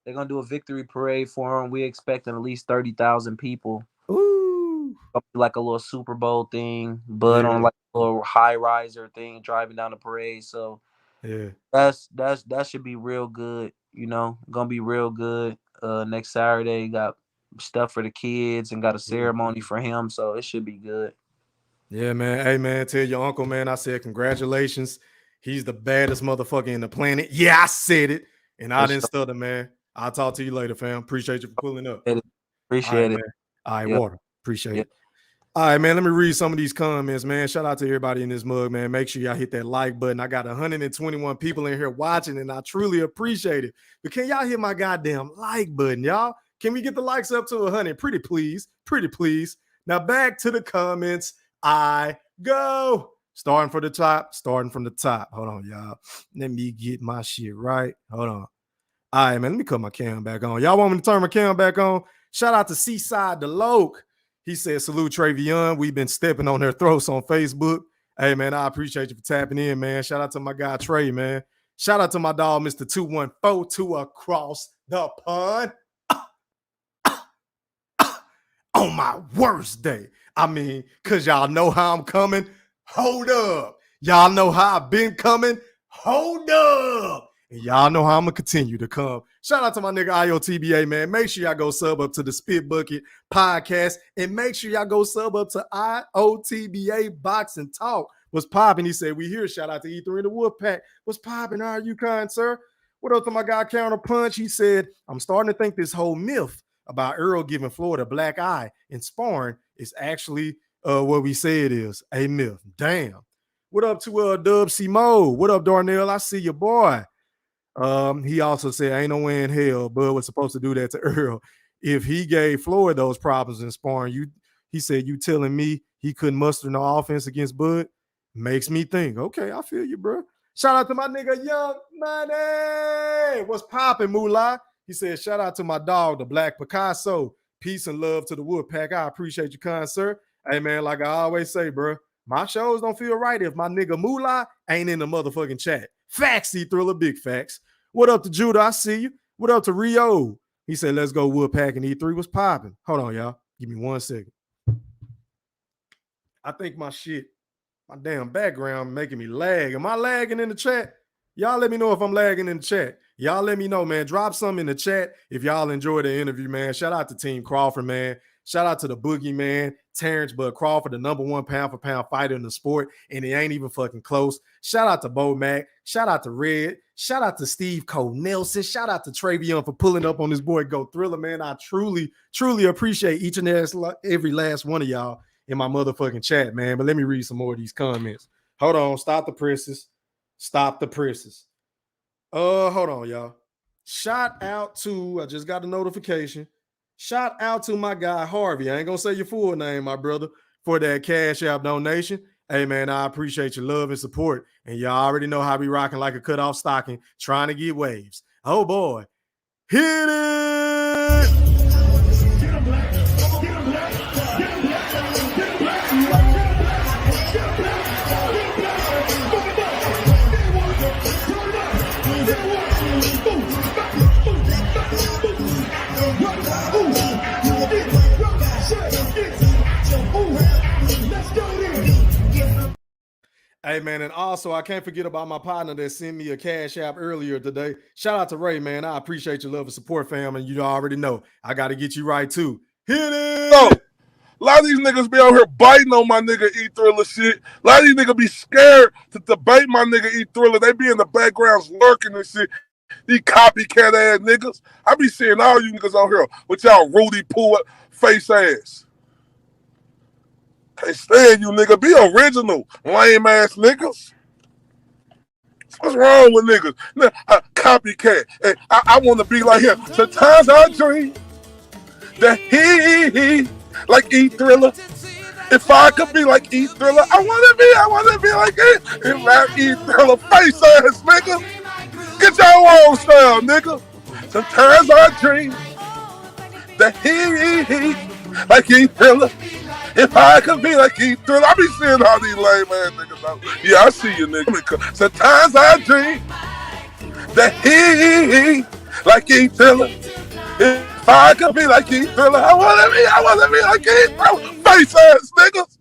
They're gonna do a victory parade for him. We expecting at least 30,000 people. Ooh. Like a little Super Bowl thing, but on like a little high riser thing, driving down the parade. So yeah, that should be real good. You know, gonna be real good. Next Saturday, got stuff for the kids and got a ceremony for him, so it should be good. Yeah, man. Hey, man, tell your uncle, man, I said congratulations. He's the baddest motherfucker in the planet. Yeah, I said it, and I didn't stutter, man. I'll talk to you later, fam. Appreciate you for pulling up. Appreciate it. Man. All right, Water. Appreciate it. All right, man. Let me read some of these comments, man. Shout out to everybody in this mug, man. Make sure y'all hit that like button. I got 121 people in here watching, and I truly appreciate it. But can y'all hit my goddamn like button, y'all? Can we get the likes up to 100? Pretty please. Pretty please. Now back to the comments. I go. Starting from the top. Hold on, y'all. Let me get my shit right. Hold on. All right, man. Let me cut my cam back on. Y'all want me to turn my cam back on? Shout out to Seaside DeLoke. He said, salute Travion. We've been stepping on their throats on Facebook. Hey, man, I appreciate you for tapping in, man. Shout out to my guy, Trey, man. Shout out to my dog, Mr. 214, to across the pond. On my worst day. I mean, because y'all know how I'm coming. Hold up. Y'all know how I've been coming. Hold up. And y'all know how I'm going to continue to come. Shout out to my nigga IOTBA, man. Make sure y'all go sub up to the Spit Bucket podcast. And make sure y'all go sub up to IOTBA Box and Talk. What's popping? He said, we here. Shout out to E3 and the Wolfpack. What's popping? How are you, kind sir? What up to my guy, Counter Punch? He said, I'm starting to think this whole myth about Earl giving Floyd a black eye in sparring is actually what we say it is, a myth. Damn. What up to Dub C Mo? What up, Darnell? I see your boy. He also said, ain't no way in hell Bud was supposed to do that to Earl. If he gave Floyd those problems in sparring, he said, you telling me he couldn't muster no offense against Bud? Makes me think. Okay, I feel you, bro. Shout out to my nigga Young Money. What's popping, Moolah? He said, shout out to my dog, the Black Picasso. Peace and love to the Woodpack. I appreciate you, kind sir. Hey, man, like I always say, bro, my shows don't feel right if my nigga Moolah ain't in the motherfucking chat. Facts, E-Thriller, big facts. What up to Judah? I see you. What up to Rio? He said, let's go Woodpack and E3. What's popping? Hold on, y'all. Give me 1 second. I think my damn background making me lag. Am I lagging in the chat? Y'all let me know if I'm lagging in the chat. Y'all let me know, man. Drop something in the chat if y'all enjoyed the interview, man. Shout out to Team Crawford, man. Shout out to the Boogeyman, Terence Crawford, the #1 pound-for-pound fighter in the sport, and it ain't even fucking close. Shout out to Bo Mac. Shout out to Red. Shout out to Steve Cole Nelson. Shout out to Travion for pulling up on this boy Go Thriller, man. I truly, truly appreciate each and every last one of y'all in my motherfucking chat, man. But let me read some more of these comments. Hold on. Stop the presses. Stop the presses. Hold on, y'all. Shout out to, I just got a notification. Shout out to my guy, Harvey. I ain't going to say your full name, my brother, for that Cash App donation. Hey, man, I appreciate your love and support. And y'all already know how we rocking like a cutoff stocking, trying to get waves. Oh, boy. Hit it! Get him, Black. Get him, Black. Get him, Black. Get him, Black. Get him, Black. Hey, man, and also I can't forget about my partner that sent me a Cash App earlier today. Shout out to Ray, man. I appreciate your love and support, fam, and you already know I got to get you right, too. Hit it! No. A lot of these niggas be out here biting on my nigga E-Thriller shit. A lot of these niggas be scared to debate my nigga E-Thriller. They be in the backgrounds lurking and shit. These copycat ass niggas. I be seeing all you niggas out here with y'all Rudy Poo face ass. Can't stand you, nigga. Be original, lame ass niggas. What's wrong with niggas? Copycat. Hey, I want to be like him. Sometimes I dream that he like E-Thriller. If I could be like E-Thriller, I want to be like it. If I E-Thriller face ass nigga. Get your own style, nigga. Sometimes I dream that he like E-Thriller. If I could be like Keith Thriller, I be seeing all these lame ass niggas out. Yeah, I see you niggas. Sometimes I dream that he like Keith Thriller. If I could be like Keith Thriller, I wanna be like Keith Thriller. Face ass niggas.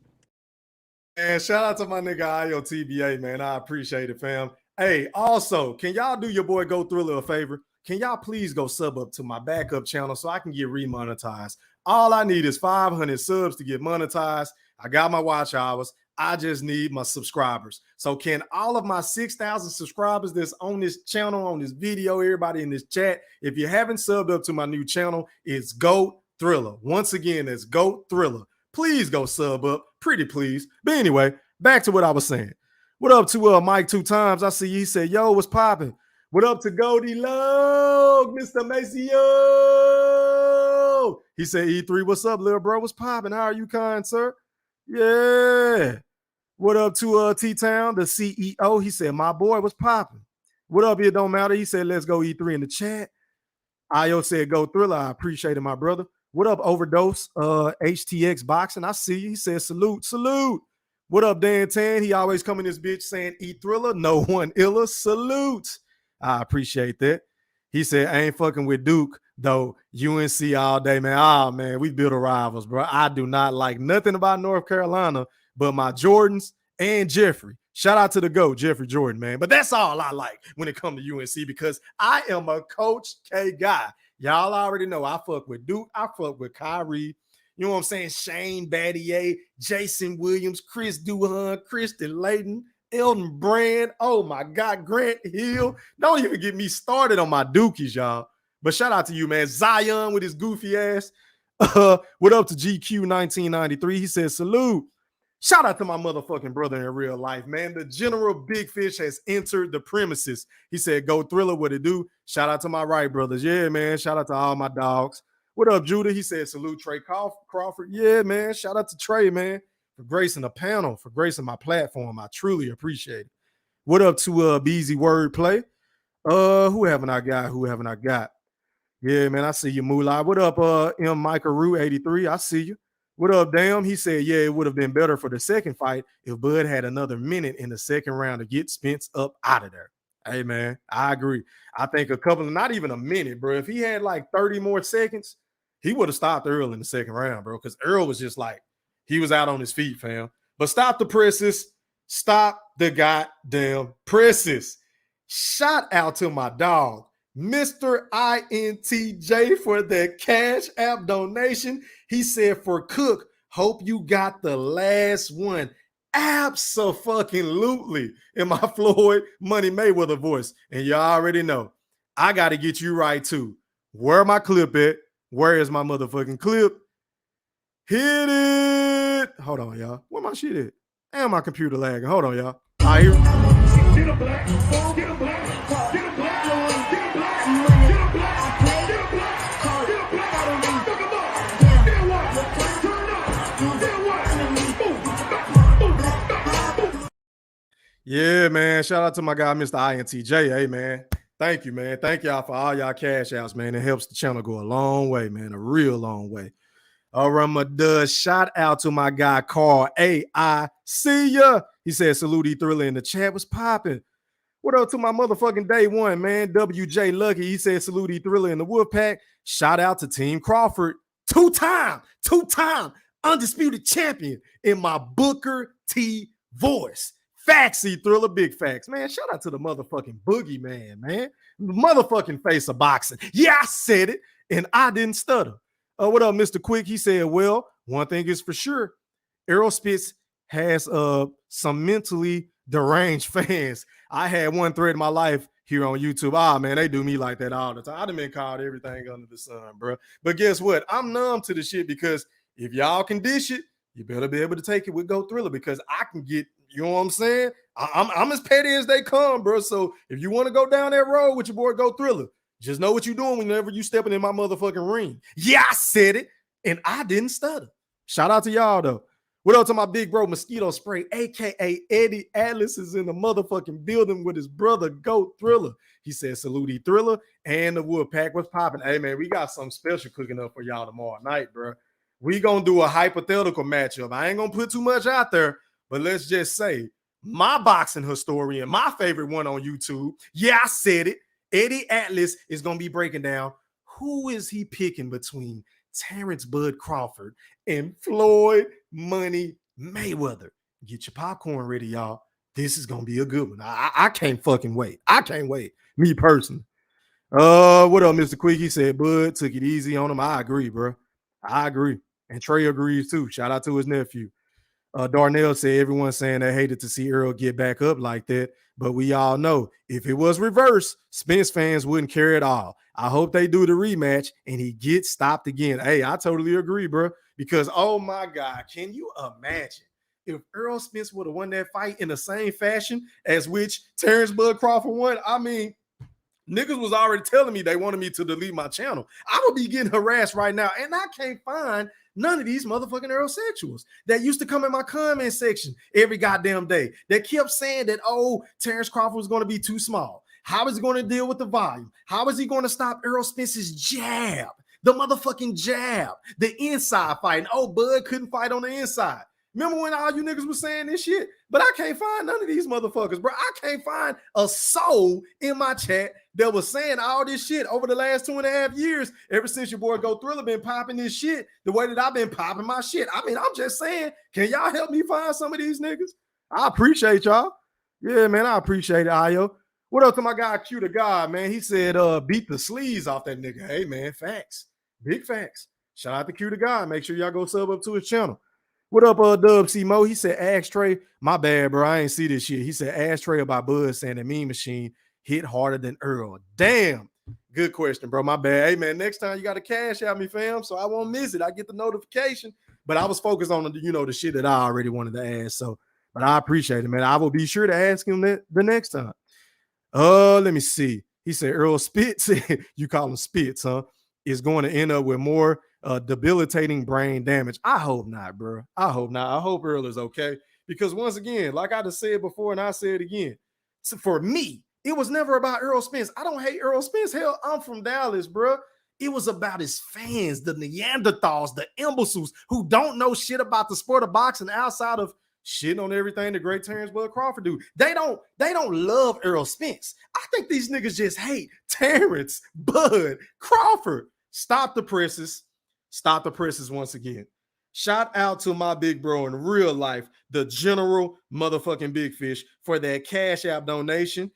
And shout out to my nigga IOTBA, man. I appreciate it, fam. Hey, also, can y'all do your boy Go Thriller a favor? Can y'all please go sub up to my backup channel so I can get remonetized? All I need is 500 subs to get monetized. I got my watch hours. I just need my subscribers. So can all of my 6,000 subscribers that's on this channel, on this video, everybody in this chat, if you haven't subbed up to my new channel, it's Go Thriller. Once again, it's Go Thriller. Please go sub up. Pretty please. But anyway, back to what I was saying. What up to Mike 2 times? I see he said, yo, what's popping? What up to Goldie Logue, Mr. Maceo? He said, E3, what's up, little bro? What's popping? How are you, kind sir? Yeah. What up to T-Town, the CEO? He said, my boy, what's popping? What up, it don't matter. He said, let's go E3 in the chat. Io said, Go Thriller. I appreciate it, my brother. What up, Overdose? HTX Boxing. I see you. He said, salute, salute. What up, Dan Tan? He always come in this bitch saying, E-Thriller, no one iller. Salute. I appreciate that. He said, I ain't fucking with Duke, though. UNC all day, man. Oh, man, we built a rivals, bro. I do not like nothing about North Carolina but my Jordans and Jeffrey. Shout out to the GOAT, Jeffrey Jordan, man. But that's all I like when it comes to UNC because I am a Coach K guy. Y'all already know I fuck with Duke. I fuck with Kyrie. You know what I'm saying? Shane Battier, Jason Williams, Chris Duhon, Kristen Layton, Elton Brand. Oh, my God, Grant Hill. Don't even get me started on my Dukies, y'all. But shout out to you, man. Zion with his goofy ass. What up to GQ 1993? He says, salute. Shout out to my motherfucking brother in real life, man. The General Big Fish has entered the premises. He said, Go Thriller, what it do? Shout out to my Wright brothers. Yeah, man. Shout out to all my dogs. What up, Judah? He said, salute Tre Crawford. Yeah, man. Shout out to Trey, man, for gracing the panel, for gracing my platform. I truly appreciate it. What up to Beezy Wordplay? Who haven't I got? Who haven't I got? Yeah, man. I see you, Moolah. What up, M. Micah Rue 83? I see you. What up, damn? He said, yeah, it would have been better for the second fight if Bud had another minute in the second round to get Spence up out of there. Hey, man, I agree. I think a couple of, not even a minute, bro. If he had like 30 more seconds, he would have stopped Earl in the second round, bro, because Earl was just like, he was out on his feet, fam. But stop the presses. Stop the goddamn presses. Shout out to my dog, Mr. INTJ, for the Cash App donation. He said, for Cook, hope you got the last one. Abso-fucking-lutely in my Floyd Money Mayweather voice. And you already know, I got to get you right, too. Where my clip at? Where is my motherfucking clip? Hit it. Hold on, y'all. Where my shit at? And my computer lagging. Hold on, y'all. All right, here. Get a black. Get a black. Get a black. Yeah, man. Shout out to my guy, Mr. INTJ. Hey, man. Thank you, man. Thank y'all for all y'all cash outs, man. It helps the channel go a long way, man. A real long way. All right, my dude. Shout out to my guy, Carl. Hey, I see ya. He said, salute E-Thriller in the chat. Was popping. What up to my motherfucking day one, man? WJ Lucky. He said, salute E-Thriller in the Wolfpack. Shout out to Team Crawford. Two-time undisputed champion in my Booker T voice. Facts, E-Thriller, big facts. Man, shout out to the motherfucking Boogeyman, man. The motherfucking face of boxing. Yeah, I said it, and I didn't stutter. What up, Mr. Quick? He said, well, one thing is for sure. Errol Spitz has some mentally deranged fans. I had one thread in my life here on YouTube. Ah, man, they do me like that all the time. I done been called everything under the sun, bro. But guess what? I'm numb to the shit because if y'all can dish it, you better be able to take it with Go Thriller because I can get, you know what I'm saying? I'm as petty as they come, bro. So if you want to go down that road with your boy Go Thriller, just know what you're doing whenever you stepping in my motherfucking ring. Yeah, I said it, and I didn't stutter. Shout out to y'all, though. What up to my big bro, Mosquito Spray, a.k.a. Eddie Atlas is in the motherfucking building with his brother, Go Thriller. He said, salute E-Thriller and the Woodpack. What's popping? Hey, man, we got something special cooking up for y'all tomorrow night, bro. we gonna do a hypothetical matchup. I ain't gonna put too much out there, but let's just say my boxing historian, my favorite one on YouTube. Yeah, I said it. Eddie Atlas is gonna be breaking down who is he picking between Terence Bud Crawford and Floyd Money Mayweather. Get your popcorn ready, y'all. This is gonna be a good one. I can't fucking wait. I can't wait. Me personally. What up, Mr. Quick? He said Bud took it easy on him. I agree, bro. I agree. And Trey agrees too. Shout out to his nephew. Darnell said everyone's saying they hated to see Earl get back up like that, but we all know if it was reversed, Spence fans wouldn't care at all. I hope they do the rematch and he gets stopped again. Hey, I totally agree, bro. Because oh my God, can you imagine if Earl Spence would have won that fight in the same fashion as which Terence Bud Crawford won? I mean, niggas was already telling me they wanted me to delete my channel. I would be getting harassed right now, and I can't find none of these motherfucking Earlsexuals that used to come in my comment section every goddamn day that kept saying that, oh, Terence Crawford was going to be too small. How is he going to deal with the volume? How is he going to stop Earl Spence's jab? The motherfucking jab, the inside fight. And, oh, Bud couldn't fight on the inside. Remember when all you niggas was saying this shit? But I can't find none of these motherfuckers, bro. I can't find a soul in my chat that was saying all this shit over the last 2.5 years. Ever since your boy Go Thriller been popping this shit the way that I've been popping my shit. I mean, I'm just saying, can y'all help me find some of these niggas? I appreciate y'all. Yeah, man, I appreciate it, Ayo. What up to my guy Q the God, man? He said, beat the sleaze off that nigga. Hey, man, facts. Big facts. Shout out to Q the God. Make sure y'all go sub up to his channel. What up, Dub C Mo? He said, ask Trey. My bad, bro. I ain't see this shit. He said, ask Trey about Bud saying the Mean Machine hit harder than Earl. Damn. Good question, bro. My bad. Hey, man, next time you got to cash out me, fam, so I won't miss it. I get the notification. But I was focused on, the shit that I already wanted to ask. So, but I appreciate it, man. I will be sure to ask him that the next time. Let me see. He said, Earl Spitz, you call him Spitz, huh? Is going to end up with more debilitating brain damage. I hope not, bro. I hope not. I hope Earl is okay. Because once again, like I just said before and I say it again, so for me, it was never about Earl Spence. I don't hate Earl Spence. Hell, I'm from Dallas, bro. It was about his fans, the Neanderthals, the imbeciles who don't know shit about the sport of boxing outside of shitting on everything the great Terence Bud Crawford do. They don't love Earl Spence. I think these niggas just hate Terence Bud Crawford. Stop the presses. Stop the presses once again. Shout out to my big bro in real life, the General motherfucking Big Fish, for that Cash App donation.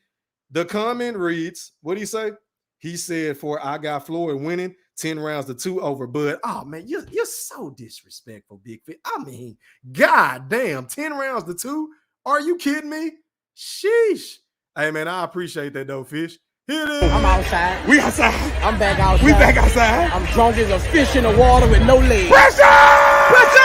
The comment reads, what did he say? He said, for I got Floyd winning 10 rounds to 2 over Bud. Oh, man, you're so disrespectful, Big Fish. I mean, god damn, 10 rounds to 2? Are you kidding me? Sheesh. Hey, man, I appreciate that, though, Fish. Here it is. I'm outside. We outside. I'm back outside. We back outside. I'm drunk as a fish in the water with no legs. Pressure! Pressure!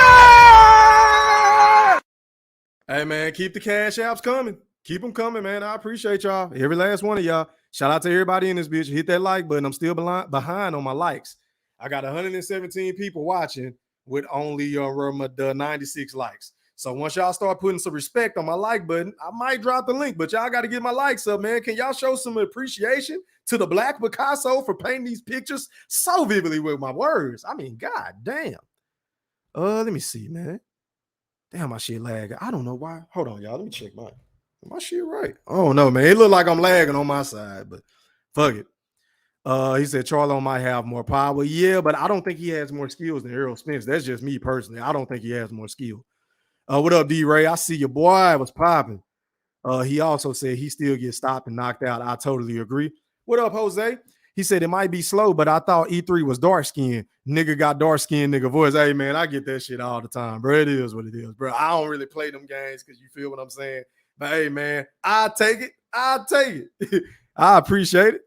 Hey, man, keep the cash apps coming. Keep them coming, man. I appreciate y'all. Every last one of y'all. Shout out to everybody in this bitch. Hit that like button. I'm still behind on my likes. I got 117 people watching with only 96 likes. So once y'all start putting some respect on my like button, I might drop the link, but y'all got to get my likes up, man. Can y'all show some appreciation to the Black Picasso for painting these pictures so vividly with my words? I mean, god damn. Let me see, man. Damn, my shit lagging. I don't know why. Hold on, y'all. Let me check mine. My shit right. Oh no, man. It look like I'm lagging on my side, but fuck it. He said Charlo might have more power. Yeah, but I don't think he has more skills than Earl Spence. That's just me personally. I don't think he has more skill. What up, D-Ray? I see your boy. I was popping. He also said he still gets stopped and knocked out. I totally agree. What up, Jose? He said it might be slow, but I thought E3 was dark skinned. Nigga got dark skinned nigga voice. Hey, man, I get that shit all the time, bro. It is what it is, bro. I don't really play them games because you feel what I'm saying. But hey, man, I'll take it. I'll take it. I appreciate it.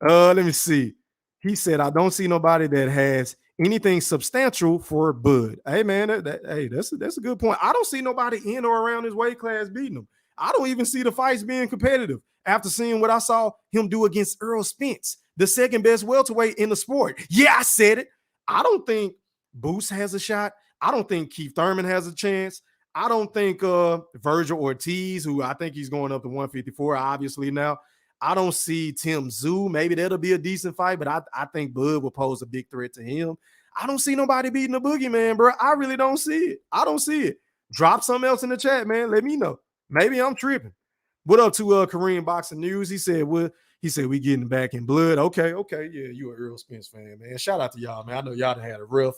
Let me see. He said, I don't see nobody that has anything substantial for Bud. Hey, man, that's a good point. I don't see nobody in or around his weight class beating him. I don't even see the fights being competitive after seeing what I saw him do against Earl Spence, the second best welterweight in the sport. Yeah, I said it. I don't think Boost has a shot. I don't think Keith Thurman has a chance. I don't think Virgil Ortiz, who I think he's going up to 154, obviously now. I don't see Tim Tszyu. Maybe that'll be a decent fight, but I think Bud will pose a big threat to him. I don't see nobody beating the Boogeyman, bro. I really don't see it. I don't see it. Drop something else in the chat, man. Let me know. Maybe I'm tripping. What up to Kareem Boxing News? He said, we getting back in blood. Okay. Yeah, you an Earl Spence fan, man. Shout out to y'all, man. I know y'all done had a rough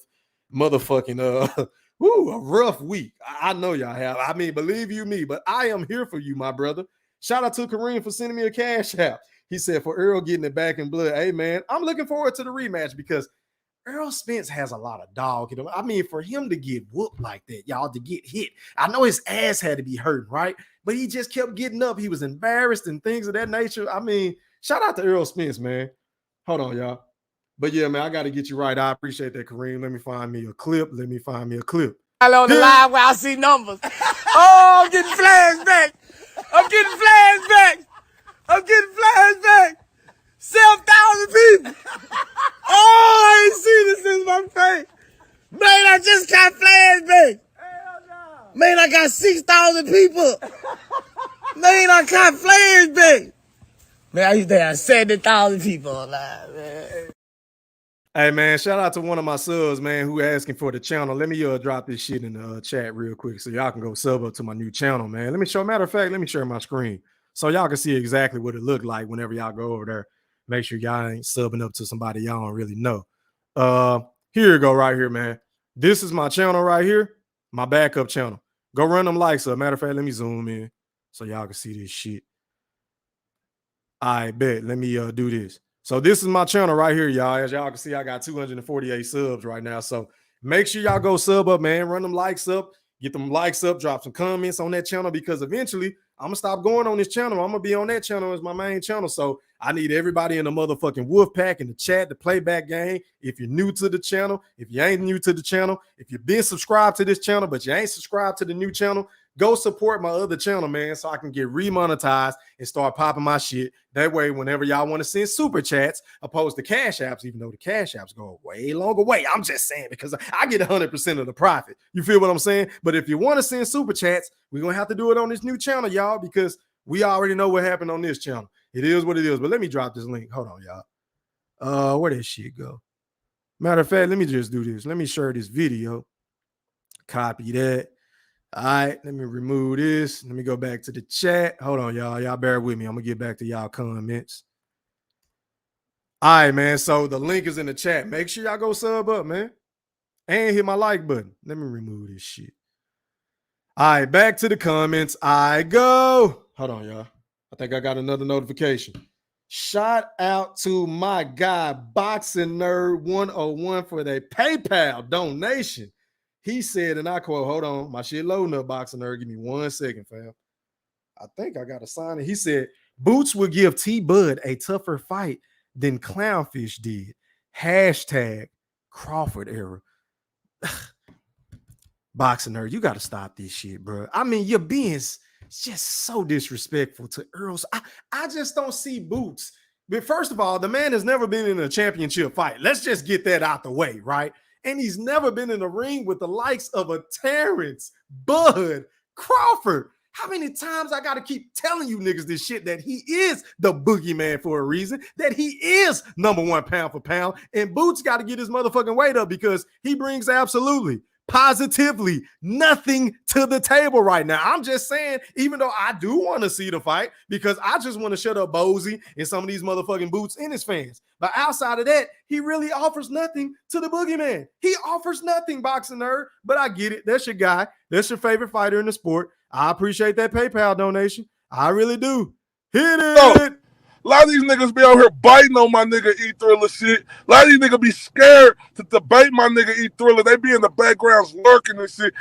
motherfucking a rough week. I know y'all have. I mean, believe you me, but I am here for you, my brother. Shout out to Kareem for sending me a cash app. He said, for Earl getting it back in blood. Hey, man, I'm looking forward to the rematch because Earl Spence has a lot of dog. You know, I mean, for him to get whooped like that, y'all, to get hit. I know his ass had to be hurting, right? But he just kept getting up. He was embarrassed and things of that nature. I mean, shout out to Earl Spence, man. Hold on, y'all. But yeah, man, I got to get you right. I appreciate that, Kareem. Let me find me a clip. I on the live where I see numbers. Oh, I'm getting flashback. 7,000 people. Oh, I ain't seen this since my face. Man, I just got flashback. Man, I got 6,000 people. Man, I got flashback. Man, I used to have 70,000 people alive, man. Hey, man, shout out to one of my subs, man, who asking for the channel. Let me drop this shit in the chat real quick so y'all can go sub up to my new channel, man. Matter of fact, let me share my screen so y'all can see exactly what it looked like whenever y'all go over there. Make sure y'all ain't subbing up to somebody y'all don't really know. Here you go right here, man. This is my channel right here, my backup channel. Go run them likes up. Matter of fact, let me zoom in so y'all can see this shit. I bet. Let me do this. So this is my channel right here, y'all. As y'all can see, I got 248 subs right now. So make sure y'all go sub up, man. Run them likes up. Get them likes up. Drop some comments on that channel because eventually I'm going to stop going on this channel. I'm going to be on that channel as my main channel. So I need everybody in the motherfucking wolf pack in the chat to play back game. If you're new to the channel, if you ain't new to the channel, if you've been subscribed to this channel, but you ain't subscribed to the new channel, go support my other channel, man, so I can get remonetized and start popping my shit. That way, whenever y'all want to send super chats, opposed to cash apps, even though the cash apps go a way longer way. I'm just saying because I get 100% of the profit. You feel what I'm saying? But if you want to send super chats, we're going to have to do it on this new channel, y'all, because we already know what happened on this channel. It is what it is. But let me drop this link. Hold on, y'all. Where did shit go? Matter of fact, let me just do this. Let me share this video. Copy that. All right, let me remove this. Let me go back to the chat. Hold on, y'all. Y'all bear with me. I'm going to get back to y'all comments. All right, man. So the link is in the chat. Make sure y'all go sub up, man. And hit my like button. Let me remove this shit. All right, back to the comments. I go. Hold on, y'all. I think I got another notification. Shout out to my guy, Boxing Nerd 101 for their PayPal donation. He said, and I quote, hold on, my shit loading up, Boxing Nerd. Give me 1 second, fam. I think I got to sign it. He said, Boots will give T-Bud a tougher fight than Clownfish did. Hashtag Crawford era. Boxing Nerd, you got to stop this shit, bro. I mean, you're being just so disrespectful to Earls. I just don't see Boots. But first of all, the man has never been in a championship fight. Let's just get that out the way, right? And he's never been in a ring with the likes of a Terence, Bud, Crawford. How many times I got to keep telling you niggas this shit that he is the boogeyman for a reason, that he is #1 pound for pound, and Boots got to get his motherfucking weight up because he brings absolutely, positively nothing to the table right now. I'm just saying, even though I do want to see the fight because I just want to shut up Bozy and some of these motherfucking Boots and his fans. But outside of that, he really offers nothing to the boogeyman. He offers nothing, Boxing Nerd. But I get it. That's your guy. That's your favorite fighter in the sport. I appreciate that PayPal donation. I really do. Hit it. Oh, a lot of these niggas be out here biting on my nigga E-Thriller shit. A lot of these niggas be scared to debate my nigga E-Thriller. They be in the backgrounds lurking and shit.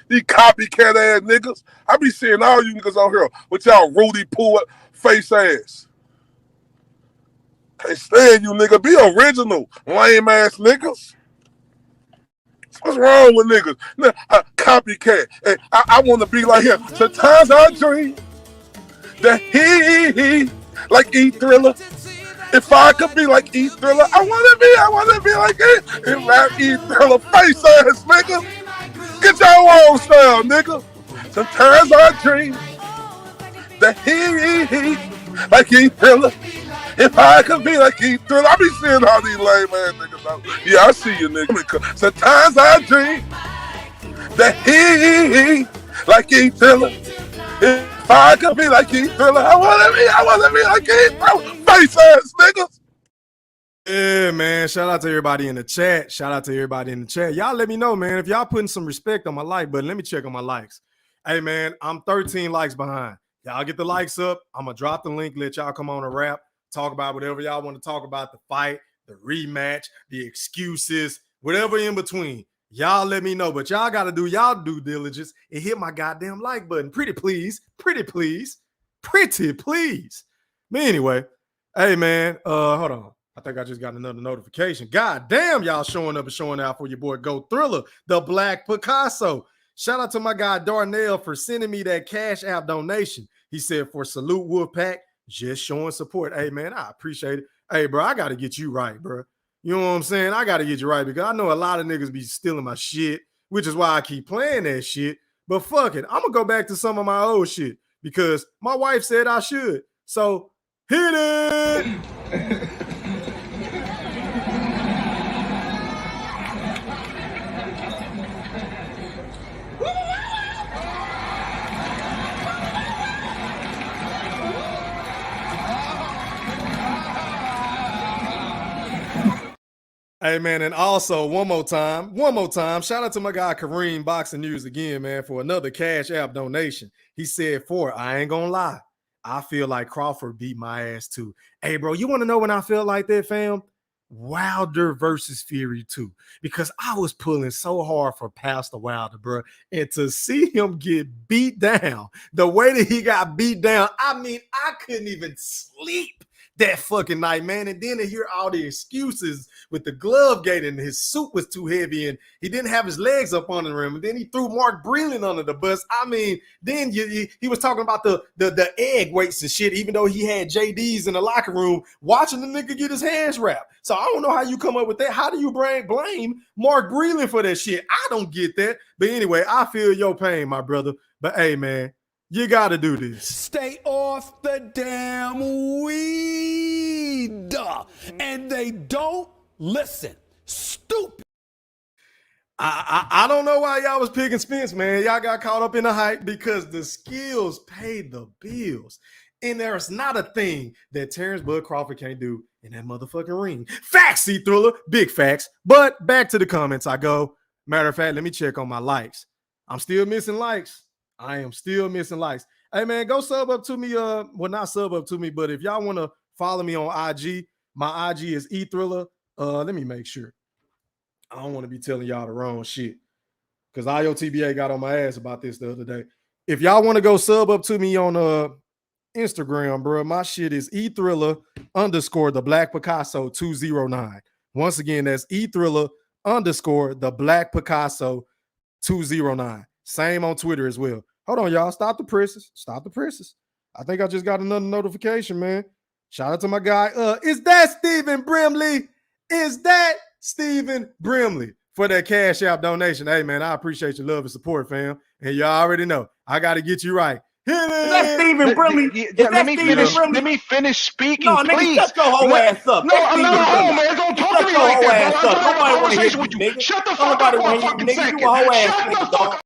These copycat ass niggas. I be seeing all you niggas out here with y'all Rudy Poo face ass. Can't stand you, nigga. Be original, lame ass niggas. What's wrong with niggas? Copycat. Hey, I want to be like him. Sometimes I dream that he like E-Thriller. If I could be like E-Thriller, I want to be like it. If I E-Thriller face ass nigga, get your own style, nigga. Sometimes I dream that he like Keith Thriller. If I could be like Keith Thriller, I be seeing all these lame ass niggas out. Yeah, I see you niggas. Sometimes I dream that he like Keith Thriller. If I could be like Keith Thriller, I wanna be like Keith Thriller. Face ass niggas. Yeah, man. Shout out to everybody in the chat. Y'all let me know, man. If y'all putting some respect on my like button, let me check on my likes. Hey, man, I'm 13 likes behind. Y'all get the likes up. I'm going to drop the link, let y'all come on and rap, talk about whatever y'all want to talk about, the fight, the rematch, the excuses, whatever in between. Y'all let me know, but y'all got to do y'all due diligence and hit my goddamn like button. Pretty please. But anyway, hey, man, hold on. I think I just got another notification. God damn, y'all showing up and showing out for your boy Go Thriller, the Black Picasso. Shout out to my guy Darnell for sending me that Cash App donation. He said, for Salute Wolfpack, just showing support. Hey, man, I appreciate it. Hey, bro, I got to get you right, bro. You know what I'm saying? I got to get you right because I know a lot of niggas be stealing my shit, which is why I keep playing that shit. But fuck it. I'm going to go back to some of my old shit because my wife said I should. So hit it. Hey, man, and also one more time, shout out to my guy Kareem Boxing News again, man, for another Cash App donation. He said, I ain't gonna lie, I feel like Crawford beat my ass too. Hey, bro, you want to know when I felt like that, fam? Wilder versus Fury 2, because I was pulling so hard for Pastor Wilder, bro, and to see him get beat down the way that he got beat down, I mean, I couldn't even sleep that fucking night, man. And then to hear all the excuses with the glove gate and his suit was too heavy and he didn't have his legs up on the rim, and then he threw Mark Breland under the bus. I mean, then he was talking about the egg weights and shit, even though he had JDs in the locker room watching the nigga get his hands wrapped. So I don't know how you come up with that. How do you blame Mark Breland for that shit? I don't get that. But anyway, I feel your pain, my brother. But hey, man, you got to do this. Stay off the damn weed. And they don't listen. Stupid. I don't know why y'all was picking Spence, man. Y'all got caught up in the hype because the skills paid the bills. And there's not a thing that Terence Bud Crawford can't do in that motherfucking ring. Facts, C-Thriller. Big facts. But back to the comments I go. Matter of fact, let me check on my likes. I'm still missing likes. I am still missing likes. Hey, man, go sub up to me. Well, not sub up to me, but if y'all want to follow me on IG, my IG is eThriller. Let me make sure. I don't want to be telling y'all the wrong shit because IOTBA got on my ass about this the other day. If y'all want to go sub up to me on Instagram, bro, my shit is eThriller _ the Black Picasso 209. Once again, that's eThriller _ the Black Picasso 209. Same on Twitter as well. Hold on, y'all. Stop the presses. I think I just got another notification, man. Shout out to my guy. Is that Stephen Brimley? For that Cash App donation? Hey, man, I appreciate your love and support, fam. And y'all already know I got to get you right. Hit it. Is that Stephen Brimley? Let me finish speaking, no, nigga, please. shut your whole ass up. No, I'm not a hoe, man. Don't talk to me like that, bro. I'm Nobody want to hear with you, you. nigga. Shut the fuck up for a fucking second. You a whole ass Shut nigga, the fuck up.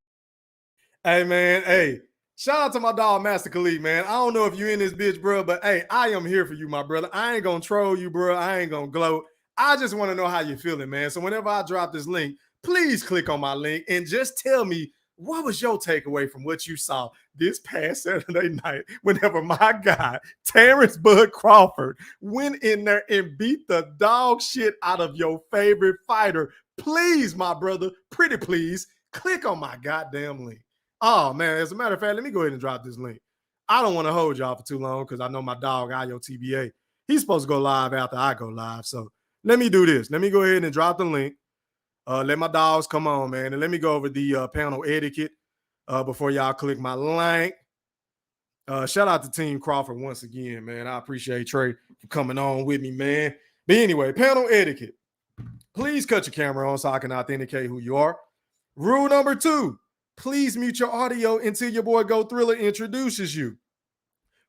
Hey, man, hey. Shout out to my dog, Master Khalif, man. I don't know if you in this bitch, bro, but hey, I am here for you, my brother. I ain't gonna troll you, bro. I ain't gonna gloat. I just want to know how you're feeling, man. So whenever I drop this link, please click on my link and just tell me what was your takeaway from what you saw this past Saturday night whenever my guy, Terence Bud Crawford, went in there and beat the dog shit out of your favorite fighter. Please, my brother, pretty please, click on my goddamn link. Oh, man, as a matter of fact, let me go ahead and drop this link. I don't want to hold y'all for too long because I know my dog, IOTBA, he's supposed to go live after I go live. So let me do this. Let me go ahead and drop the link. Let my dogs come on, man. And let me go over the panel etiquette before y'all click my link. Shout out to Team Crawford once again, man. I appreciate Trey for coming on with me, man. But anyway, panel etiquette. Please cut your camera on so I can authenticate who you are. Rule number 2. Please mute your audio until your boy Go Thriller introduces you.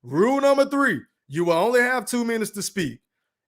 Rule number 3, You will only have 2 minutes to speak.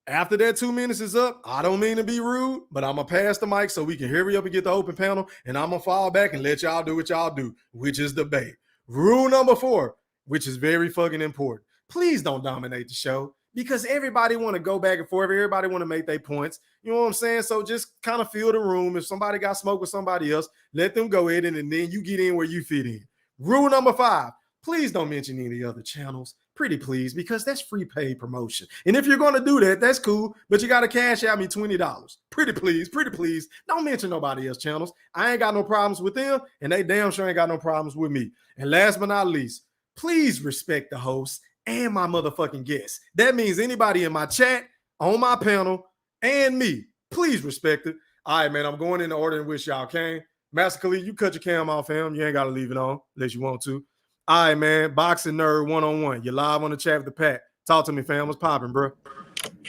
After that 2 minutes is up, I don't mean to be rude, but I'm going to pass the mic so we can hurry up and get the open panel, and I'm going to fall back and let y'all do what y'all do, which is debate. Rule number 4, which is very fucking important. Please don't dominate the show because everybody want to go back and forth. Everybody want to make their points. You know what I'm saying? So just kind of fill the room. If somebody got smoke with somebody else, let them go in, and then you get in where you fit in. Rule number 5, please don't mention any other channels. Pretty please, because that's free paid promotion. And if you're going to do that, that's cool, but you got to cash out me $20. Pretty please. Don't mention nobody else's channels. I ain't got no problems with them, and they damn sure ain't got no problems with me. And last but not least, please respect the host and my motherfucking guests. That means anybody in my chat, on my panel, and me. Please respect it. All right, man, I'm going in the order in which y'all came. Master Khalif, you cut your cam off, fam. You ain't got to leave it on unless you want to. All right, man. Boxing Nerd 101. You're live on the chat with the Pat. Talk to me, fam. What's popping, bro?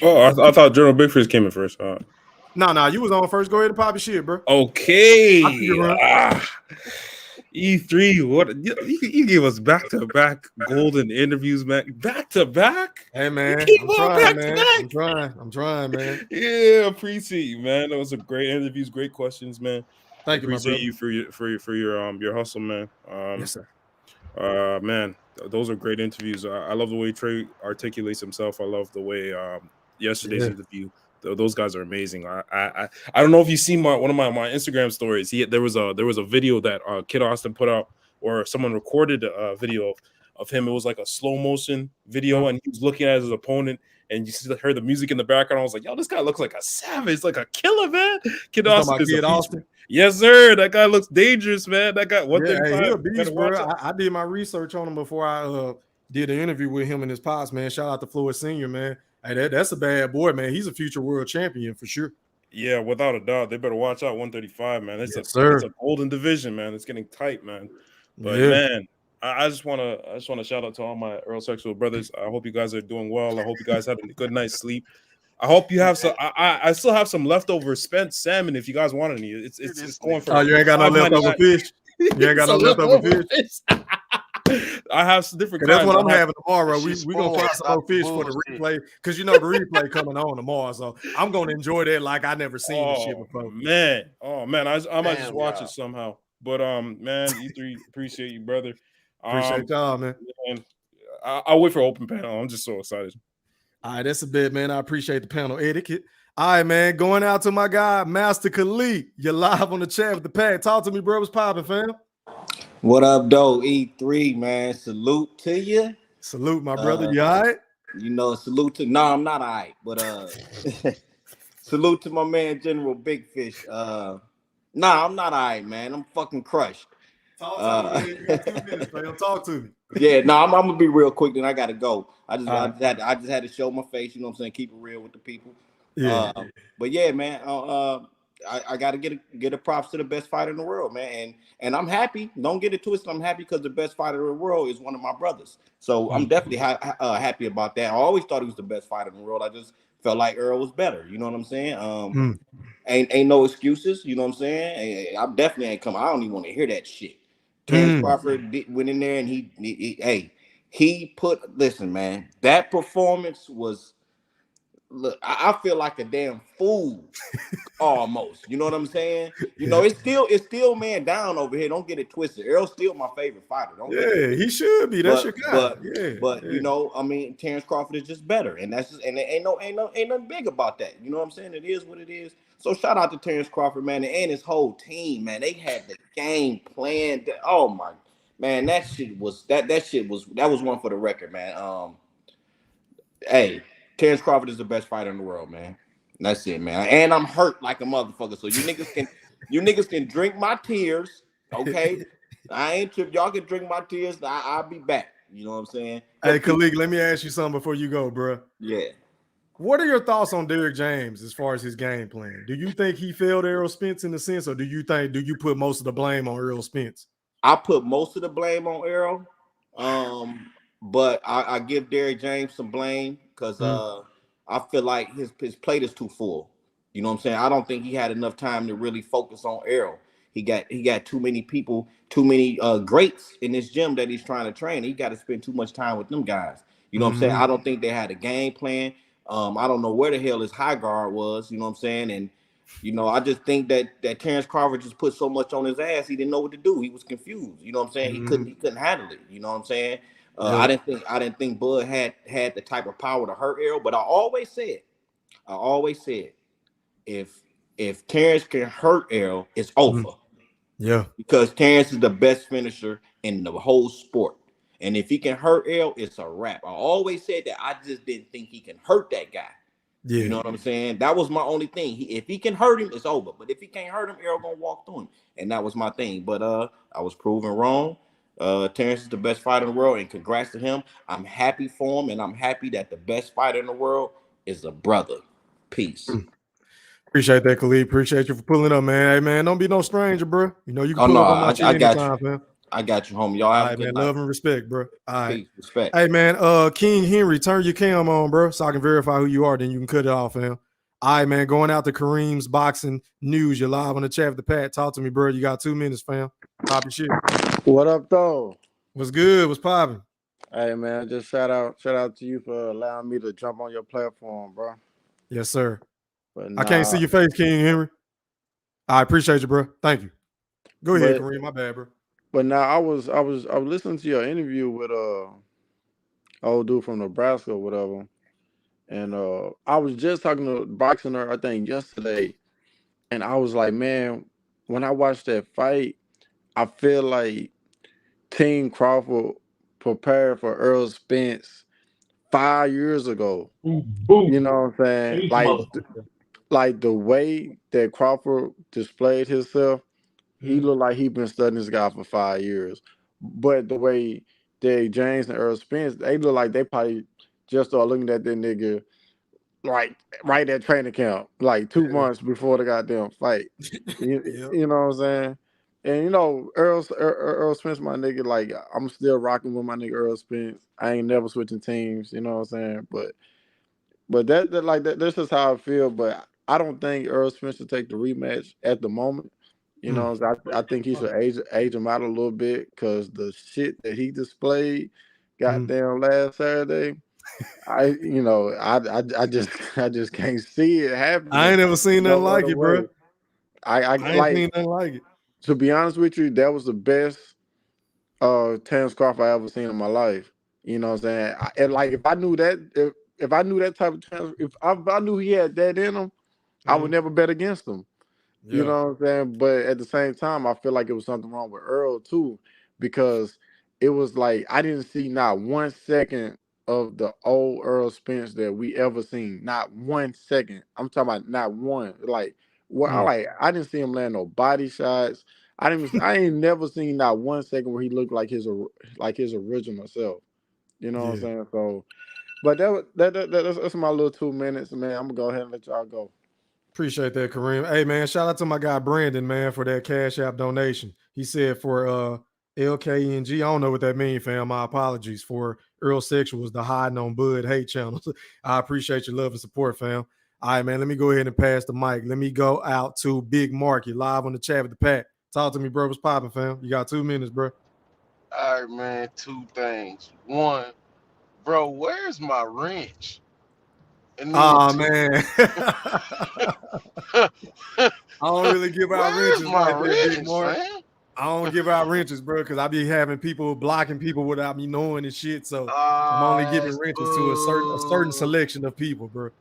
Oh, I thought General Big Fish came in first. No, you was on first. Go ahead and pop your shit, bro. Okay. E3, what you gave us back-to-back golden interviews, man. Back-to-back? Hey, man. I'm trying, man. Yeah, appreciate you, man. That was a great interviews, great questions, man. Thank you, my brother. Appreciate you for your hustle, man. Yes, sir. Man, those are great interviews. I love the way Trey articulates himself. I love the way yesterday's interview. Those guys are amazing. I don't know if you see one of my Instagram stories. There was a video that Kid Austin put out, or someone recorded a video of him. It was like a slow motion video, and he was looking at his opponent, and you heard the music in the background. I was like, yo, this guy looks like a savage, like a killer, man. Kid Austin. Yes, sir. That guy looks dangerous, man. That guy. He a beast, bro. I did my research on him before I did an interview with him and his pops, man. Shout out to Floyd Senior, man. Hey, that's a bad boy, man. He's a future world champion for sure. Yeah, without a doubt. They better watch out 135, man. It's a golden division, man. It's getting tight, man. But man, I just wanna shout out to all my Earl Sexual brothers. I hope you guys are doing well. I hope you guys had a good night's sleep. I hope you have some. I still have some leftover Spence salmon if you guys want any. It's going for. Oh, you ain't got no leftover fish. You ain't got no leftover fish. I have some different. That's what I'm having tomorrow. We gonna find some more fish for the replay because the replay coming on tomorrow. So I'm gonna enjoy that like I never seen this shit before. Man, I might just watch it somehow. But man, E3, appreciate you, brother. Appreciate y'all, man. I'll wait for open panel. I'm just so excited. All right, that's a bit, man. I appreciate the panel etiquette. All right, man. Going out to my guy, Master Khalif. You're live on the chat with the Pack. Talk to me, bro. What's popping, fam? What up, though? E3, man. Salute to you. Salute, my brother. You all right? Salute to. No, I'm not all right, but salute to my man, General Big Fish. I'm not all right, man. I'm fucking crushed. Talk to me, man. You got 2 minutes, man. Talk to me. Yeah, no, I'm gonna be real quick. Then I gotta go. I just had to show my face. You know what I'm saying? Keep it real with the people. Yeah. But yeah, man. I gotta get a props to the best fighter in the world, man. And I'm happy. Don't get it twisted. I'm happy because the best fighter in the world is one of my brothers. So I'm definitely happy about that. I always thought he was the best fighter in the world. I just felt like Earl was better. You know what I'm saying? Ain't no excuses. You know what I'm saying? I definitely ain't coming. I don't even want to hear that shit. Terence Crawford went in there and he put. Listen, man, that performance was. Look, I feel like a damn fool, almost. You know what I'm saying? It's still man down over here. Don't get it twisted. Earl's still my favorite fighter. He should be. That's your guy. But I mean, Terence Crawford is just better, and that's just, and ain't nothing big about that. You know what I'm saying? It is what it is. So shout out to Terence Crawford, man, and his whole team, man. They had the game planned. Oh my man, that was one for the record, man. Hey. Terence Crawford is the best fighter in the world, man. That's it, man. And I'm hurt like a motherfucker. So you niggas can drink my tears, okay? I ain't tripped. Y'all can drink my tears. I'll be back. You know what I'm saying? Hey, Khalif, let me ask you something before you go, bro. Yeah. What are your thoughts on Derrick James as far as his game plan? Do you think he failed Errol Spence in the sense, or do you put most of the blame on Errol Spence? I put most of the blame on Errol. But I give Derrick James some blame because I feel like his plate is too full. You know what I'm saying? I don't think he had enough time to really focus on Errol. He got too many people, too many greats in this gym that he's trying to train. He got to spend too much time with them guys. You know what I'm saying? I don't think they had a game plan. I don't know where the hell his high guard was. You know what I'm saying? And I just think that Terence Crawford just put so much on his ass, he didn't know what to do. He was confused. You know what I'm saying? He couldn't handle it. You know what I'm saying? I didn't think Bud had the type of power to hurt Errol, but I always said, if Terence can hurt Errol, it's over. Yeah. Because Terence is the best finisher in the whole sport. And if he can hurt Errol, it's a wrap. I always said that. I just didn't think he can hurt that guy. Yeah. You know what I'm saying? That was my only thing. If he can hurt him, it's over. But if he can't hurt him, Errol gonna walk through him. And that was my thing. But I was proven wrong. Terence is the best fighter in the world, and congrats to him. I'm happy for him, and I'm happy that the best fighter in the world is a brother. Peace. Appreciate that, Khalif. Appreciate you for pulling up, man. Hey, man, don't be no stranger, bro. You know you can Oh pull no, up on my shit I got anytime, you. man. I got you, homie. Y'all have a good man, night. love and respect, bro. All right. Peace, respect. Hey, man, King Henry, turn your cam on, bro, so I can verify who you are. Then you can cut it off, fam. All right, man, going out to Kareem's boxing news. You're live on the chat with the Pat. Talk to me, bro. You got 2 minutes, fam. Pop your shit. What up, though? What's good? What's popping? Hey, man, just shout out to you for allowing me to jump on your platform, bro. Yes, sir. But I can't see your face, King Henry. I appreciate you, bro. Thank you. Go ahead, Kareem. My bad, bro. But now I was listening to your interview with old dude from Nebraska or whatever, and I was just talking to Boxing, I think yesterday, and I was like, man, when I watched that fight, I feel like Team Crawford prepared for Earl Spence 5 years ago. You know what I'm saying? Like the way that Crawford displayed himself, he looked like he'd been studying this guy for 5 years. But the way Dave James and Earl Spence, they look like they probably just started looking at that nigga like right at training camp, like 2 months before the goddamn fight. You know what I'm saying? And Earl Spence, my nigga, like I'm still rocking with my nigga Earl Spence. I ain't never switching teams, you know what I'm saying? But that's just how I feel. But I don't think Earl Spence should take the rematch at the moment. You know, I think he should age him out a little bit because the shit that he displayed, goddamn last Saturday, I just can't see it happening. I ain't never seen nothing like it, bro. I ain't seen nothing like it. To be honest with you, that was the best Terence Crawford I ever seen in my life. You know what I'm saying? If I knew that, if I knew that type of Terence, if I knew he had that in him, I would never bet against him. Yeah. You know what I'm saying? But at the same time, I feel like it was something wrong with Earl too, because it was like I didn't see not 1 second of the old Earl Spence that we ever seen. Not 1 second. I'm talking about not one. Like I didn't see him land no body shots. I ain't never seen not 1 second where he looked like his original self. You know what I'm saying? So, but that's my little 2 minutes, man. I'm gonna go ahead and let y'all go. Appreciate that, Kareem. Hey, man, shout out to my guy Brandon, man, for that Cash App donation. He said for LKNG, I don't know what that means, fam. My apologies for Earl Sexuals, the hiding on Bud hate channels. I appreciate your love and support, fam. All right, man, let me go ahead and pass the mic. Let me go out to Big Mark. You're live on the chat with the Pack. Talk to me, bro. What's popping, fam? You got 2 minutes, bro. All right, man, 2 things. One, bro, where's my wrench? Oh, man. I don't really give out wrenches like that, Big Mark. Man? I don't give out wrenches, bro, because I be having people blocking people without me knowing and shit. So I'm only giving wrenches to a certain selection of people, bro.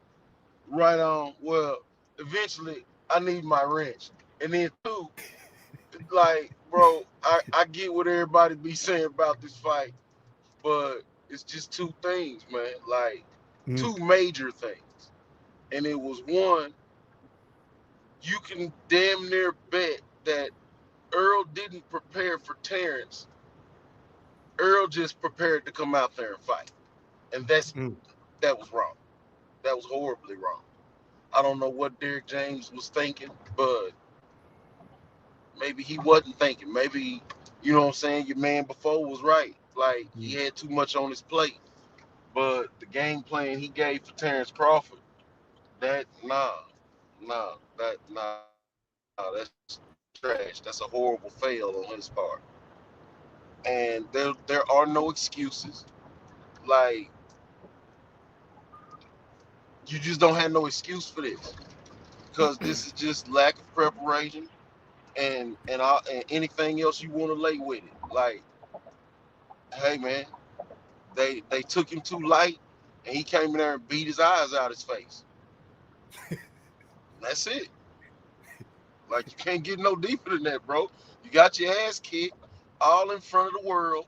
Right on. Well, eventually I need my wrench. And then 2, like, bro, I get what everybody be saying about this fight, but it's just 2 things, man. Like 2 major things. And it was one, you can damn near bet that Earl didn't prepare for Terence. Earl just prepared to come out there and fight. And that was wrong. That was horribly wrong. I don't know what Derek James was thinking, but maybe he wasn't thinking. Maybe, you know what I'm saying, your man before was right. Like, he had too much on his plate. But the game plan he gave for Terence Crawford, that's trash. That's a horrible fail on his part. And there are no excuses. Like, You just don't have no excuse for this because this is just lack of preparation and anything else you want to lay with it. Like, hey man, they took him too light, and he came in there and beat his eyes out his face. That's it. Like, you can't get no deeper than that, bro. You got your ass kicked all in front of the world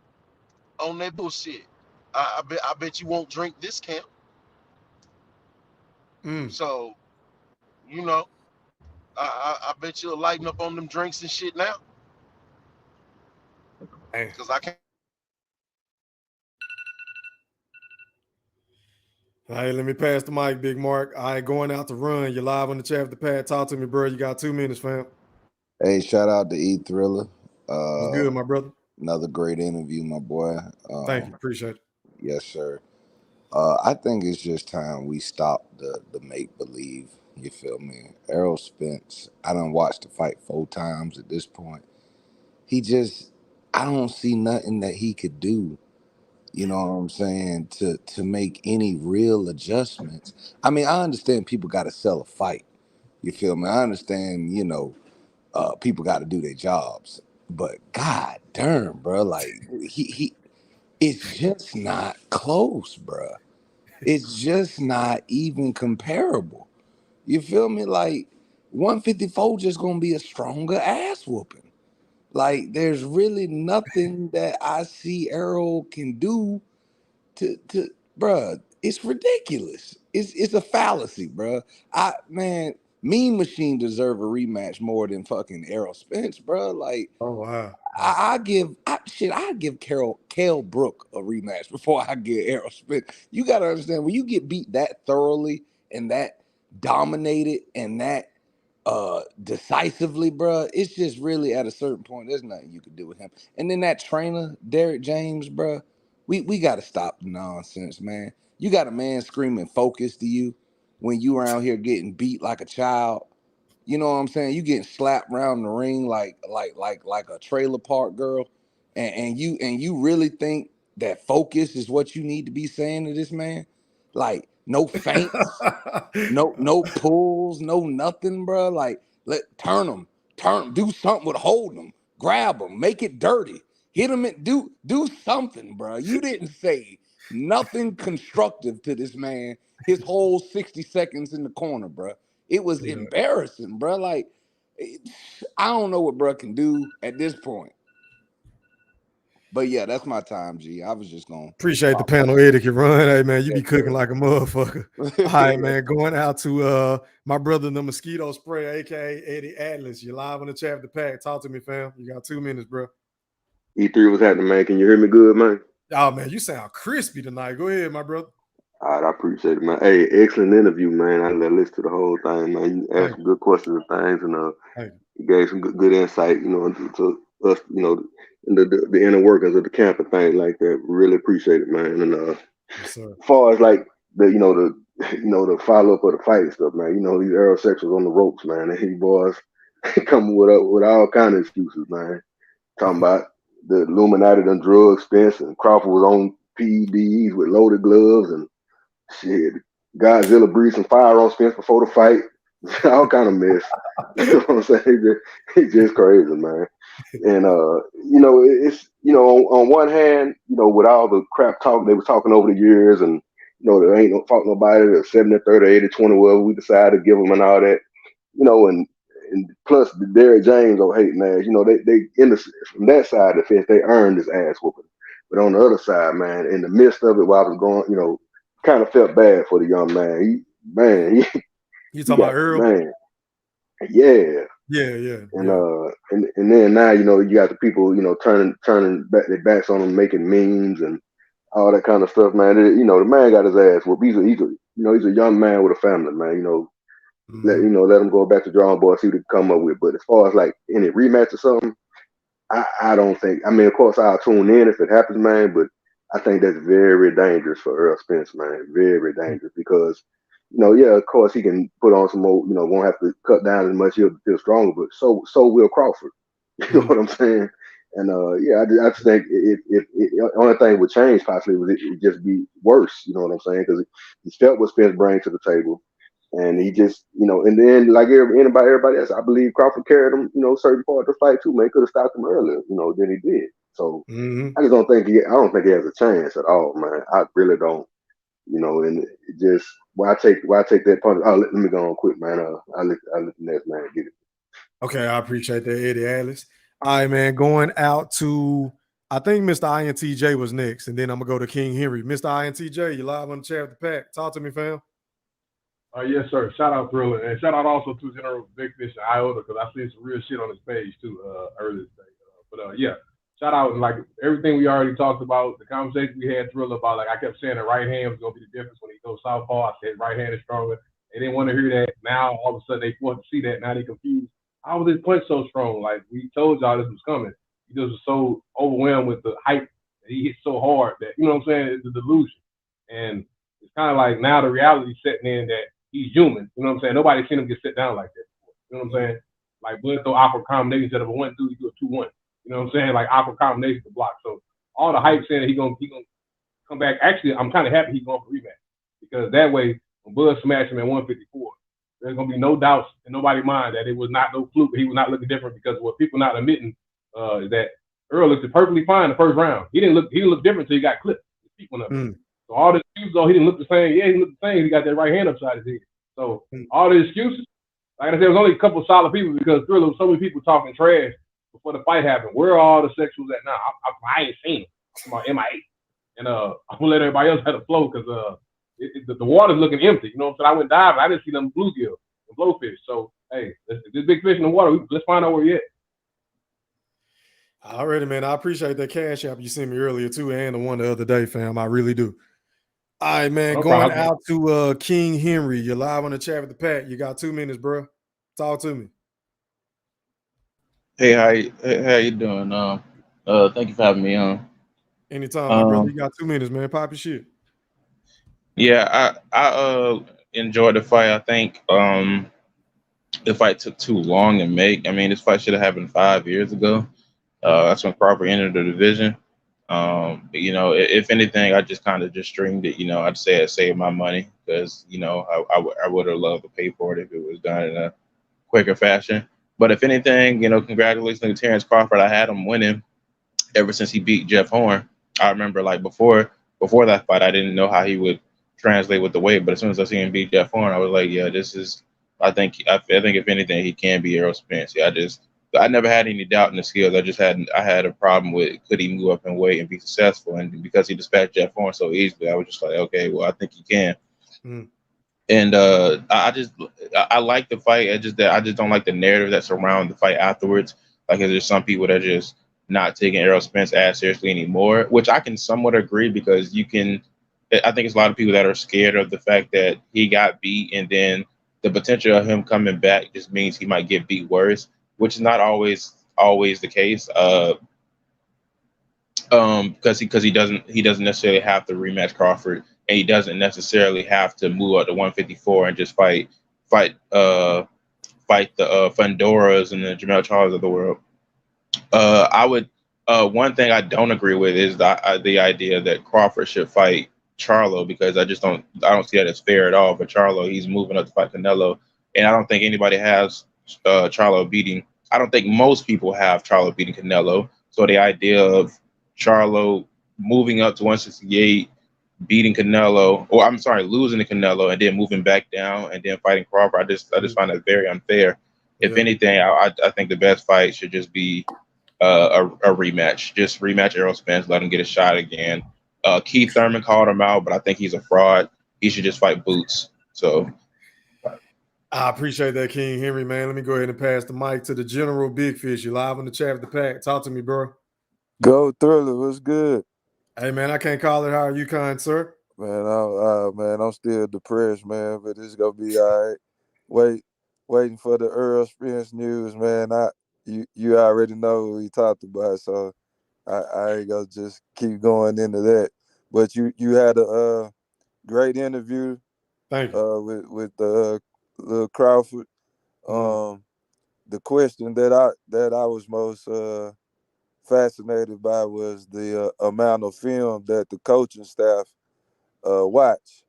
on that bullshit. I bet you won't drink this camp. So, you know, I bet you'll lighten up on them drinks and shit now. Because I can't. Hey, let me pass the mic, Big Mark. I ain't going out to run. You're live on the Chapter Pad. Talk to me, bro. You got 2 minutes, fam. Hey, shout out to E Thriller. What's good, my brother? Another great interview, my boy. Thank you. Appreciate it. Yes, sir. I think it's just time we stop the make-believe. You feel me? Errol Spence, I done watched the fight 4 times at this point. I don't see nothing that he could do, you know what I'm saying, to make any real adjustments. I mean, I understand people got to sell a fight. You feel me? I understand, people got to do their jobs. But god damn, bro, like he it's just not close, bro. It's just not even comparable. You feel me? Like 154 just gonna be a stronger ass whooping. Like there's really nothing that I see Errol can do to bruh. It's ridiculous. It's a fallacy, bruh. Mean Machine deserve a rematch more than fucking Errol Spence, bruh. Like, oh wow. I'd give Cale Brook a rematch before I give Errol Spence. You gotta understand, when you get beat that thoroughly and that dominated and that decisively, bro, it's just really at a certain point, there's nothing you can do with him. And then that trainer, Derek James, bro, we gotta stop the nonsense, man. You got a man screaming focus to you when you around here getting beat like a child. You know what I'm saying? You getting slapped around the ring like a trailer park girl, and you really think that focus is what you need to be saying to this man? Like no feints, no pulls, no nothing, bro. Like turn him, do something with holding him, grab him, make it dirty, hit him, and do something, bro. You didn't say nothing constructive to this man his whole 60 seconds in the corner, bro. It was embarrassing, bro. Like, I don't know what bro can do at this point. But yeah, that's my time, G. I was just gonna appreciate the panel etiquette run. Hey man, you be cooking like a motherfucker. All right, man. Going out to my brother, the mosquito spray, aka Eddie Atlas. You're live on the Chapter Pack. Talk to me, fam. You got 2 minutes, bro. E3, what's happening, man? Can you hear me good, man? Oh man, you sound crispy tonight. Go ahead, my brother. All right, I appreciate it, man. Hey, excellent interview, man. I listened to the whole thing, man. You asked some good questions and things, and you gave some good insight, to us, in the inner workings of the camp and things like that. Really appreciate it, man. And yes, as far as like the follow up of the fight and stuff, man. These aerosexuals on the ropes, man. And these boys coming with all kind of excuses, man. Talking about the Illuminati done drug Spence and Crawford was on PEDs with loaded gloves and shit. Godzilla breathed some fire on Spence before the fight. All kind of mess. You know what I'm saying? It's just crazy, man. And it's on one hand, with all the crap talk they was talking over the years, and there ain't no fault nobody. They're 70-30, 80-20, whatever we decide to give them and all that. And plus the Derek James or hating ass, they from that side of the fence, they earned this ass whooping. But on the other side, man, in the midst of it, while I was going, kind of felt bad for the young man. You talking about Earl? Man, yeah. And then now, you got the people, turning back their backs on him, making memes and all that kind of stuff, man. The man got his ass whooped. He's a young man with a family, man. Let him go back to drawing board, see what he can come up with. But as far as like any rematch or something, I don't think. I mean, of course, I'll tune in if it happens, man. But I think that's very dangerous for Earl Spence, man. Very dangerous because, of course, he can put on some more. Won't have to cut down as much. He'll feel stronger, but so will Crawford. You know what I'm saying? And yeah, I just think if the only thing would change possibly was it just be worse. You know what I'm saying? Because he felt what Spence bring to the table, and he just, and then like everybody else, I believe Crawford carried him, certain part of the fight too. Man, could have stopped him earlier, than he did. So I just don't think I don't think he has a chance at all, man. I really don't. And it just why take that punch? Oh, let me go on quick, man. I'll let the next man get it. Okay, I appreciate that, Eddie Alice. All right, man. Going out to, I think Mr. INTJ was next, and then I'm gonna go to King Henry. Mr. INTJ, you live on the chat with the pack. Talk to me, fam. Yes, sir. Shout out Thriller, and shout out also to General Big Fish and Iota, because I seen some real shit on his page too earlier today. Yeah, shout out, and like everything we already talked about, the conversation we had Thriller about, like I kept saying the right hand was gonna be the difference when he goes Southpaw. I said right hand is stronger. They didn't want to hear that. Now all of a sudden they want to see that. Now they confused. How was his punch so strong? Like we told y'all this was coming. He just was so overwhelmed with the hype that he hit so hard that, you know what I'm saying, it's a delusion. And it's kind of like now the reality setting in that he's human. You know what I'm saying? Nobody's seen him get set down like that before. You know what I'm saying? Like Bud throw awkward combinations instead of a 1-2, he do a 2-1. You know what I'm saying? Like awkward combinations to block. So all the hype saying that he gonna come back. Actually, I'm kind of happy he's going for rematch, because that way when Bud smashed him at 154, there's gonna be no doubts in nobody's mind that it was not no fluke. He was not looking different, because what people not admitting is that Earl looked perfectly fine the first round. He didn't look different until he got clipped. His feet went up. So all the excuses, he didn't look the same. Yeah, he looked the same. He got that right hand upside his head. So all the excuses, like I said, there was only a couple of solid people, because Thriller was so many people talking trash before the fight happened. Where are all the sexuals at now? I ain't seen them. I'm MIA. And I'm gonna let everybody else have the flow, because the water's looking empty. You know what I'm saying? I went diving. I didn't see them bluegill and blowfish. So hey, there's big fish in the water. Let's find out where he at. Alrighty, man. I appreciate that cash app you sent me earlier too, and the one the other day, fam. I really do. All right, man. No Going problem. out to King Henry. You're live on the chat with the pack. You got 2 minutes, bro. Talk to me. Hey, how you doing? Thank you for having me on. Anytime, my brother. You got 2 minutes, man. Pop your shit. Yeah, I enjoyed the fight. I think the fight took too long to make. I mean, this fight should have happened 5 years ago. That's when Crawford entered the division. If anything, I just kind of just streamed it. I'd say I saved my money, because I would have loved to pay for it if it was done in a quicker fashion. But if anything, congratulations to Terence Crawford. I had him winning ever since he beat Jeff Horn. I remember, like, before that fight, I didn't know how he would translate with the weight, but as soon as I see him beat Jeff Horn, I was like, yeah, this is. I think if anything, he can be Errol Spence. Yeah, I never had any doubt in the skills. I had a problem with, could he move up in weight and be successful? And because he dispatched Jeff Horn so easily, I was just like, okay, well, I think he can. And I like the fight. I just don't like the narrative that surrounds the fight afterwards. Like, there's some people that are just not taking Errol Spence as seriously anymore, which I can somewhat agree, because I think it's a lot of people that are scared of the fact that he got beat, and then the potential of him coming back just means he might get beat worse, which is not always the case. Because he doesn't necessarily have to rematch Crawford, and he doesn't necessarily have to move up to 154 and just fight the Fundoras and the Jamel Charles of the world. One thing I don't agree with is the idea that Crawford should fight Charlo, because I don't see that as fair at all. For Charlo, he's moving up to fight Canelo, and I don't think anybody has Charlo beating. I don't think most people have Charlo beating Canelo. So the idea of Charlo moving up to 168, beating Canelo, or I'm sorry, losing to Canelo, and then moving back down and then fighting Crawford, I just find that very unfair. If anything, I think the best fight should just be a rematch. Just rematch Errol Spence, let him get a shot again. Keith Thurman called him out, but I think he's a fraud. He should just fight Boots. So I appreciate that, King Henry, man. Let me go ahead and pass the mic to the General Big Fish. You live on the chat with the pack. Talk to me, bro. Go Thriller, what's good? Hey, man, I can't call it. How are you, kind sir? Man, I'm still depressed, man, but it's gonna be all right. Waiting for the Earl Spence news, man. You already know what we talked about, so I ain't gonna just keep going into that. But you had a great interview. Thank you. With little Crawford. The question that I was most fascinated by was the amount of film that the coaching staff watch.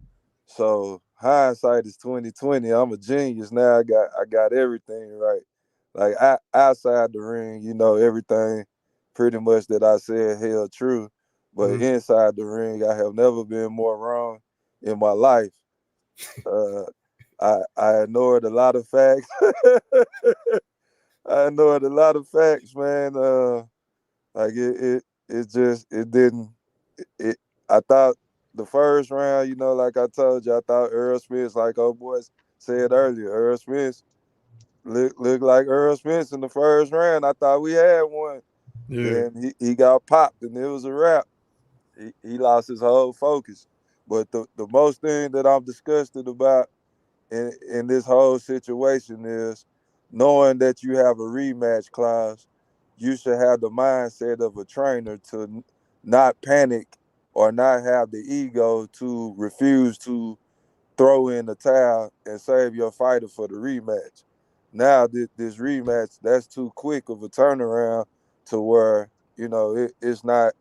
So hindsight is 2020. I'm a genius now. I got everything right. Like outside the ring, everything pretty much that I said held true. But inside the ring, I have never been more wrong in my life. Uh, I ignored a lot of facts. I ignored a lot of facts, man. Like it didn't. I thought the first round, like I told you, I thought Earl Spence, like old boys said earlier, Earl Spence looked like Earl Spence in the first round. I thought we had one. Yeah. Then he got popped and it was a wrap. He lost his whole focus. But the most thing that I'm disgusted about in this whole situation is knowing that you have a rematch clause. You should have the mindset of a trainer to not panic or not have the ego to refuse to throw in the towel and save your fighter for the rematch. Now this rematch, that's too quick of a turnaround to where it's not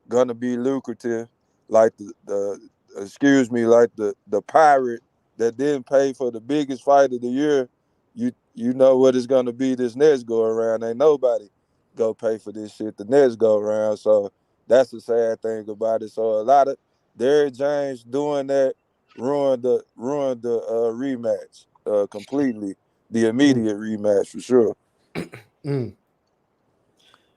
gonna be lucrative, like like the pirate that didn't pay for the biggest fight of the year. You know what it's gonna be this next go around. Ain't nobody go pay for this shit the next go around. So that's the sad thing about it. So a lot of Derrick James doing that ruined the rematch completely. The immediate rematch for sure.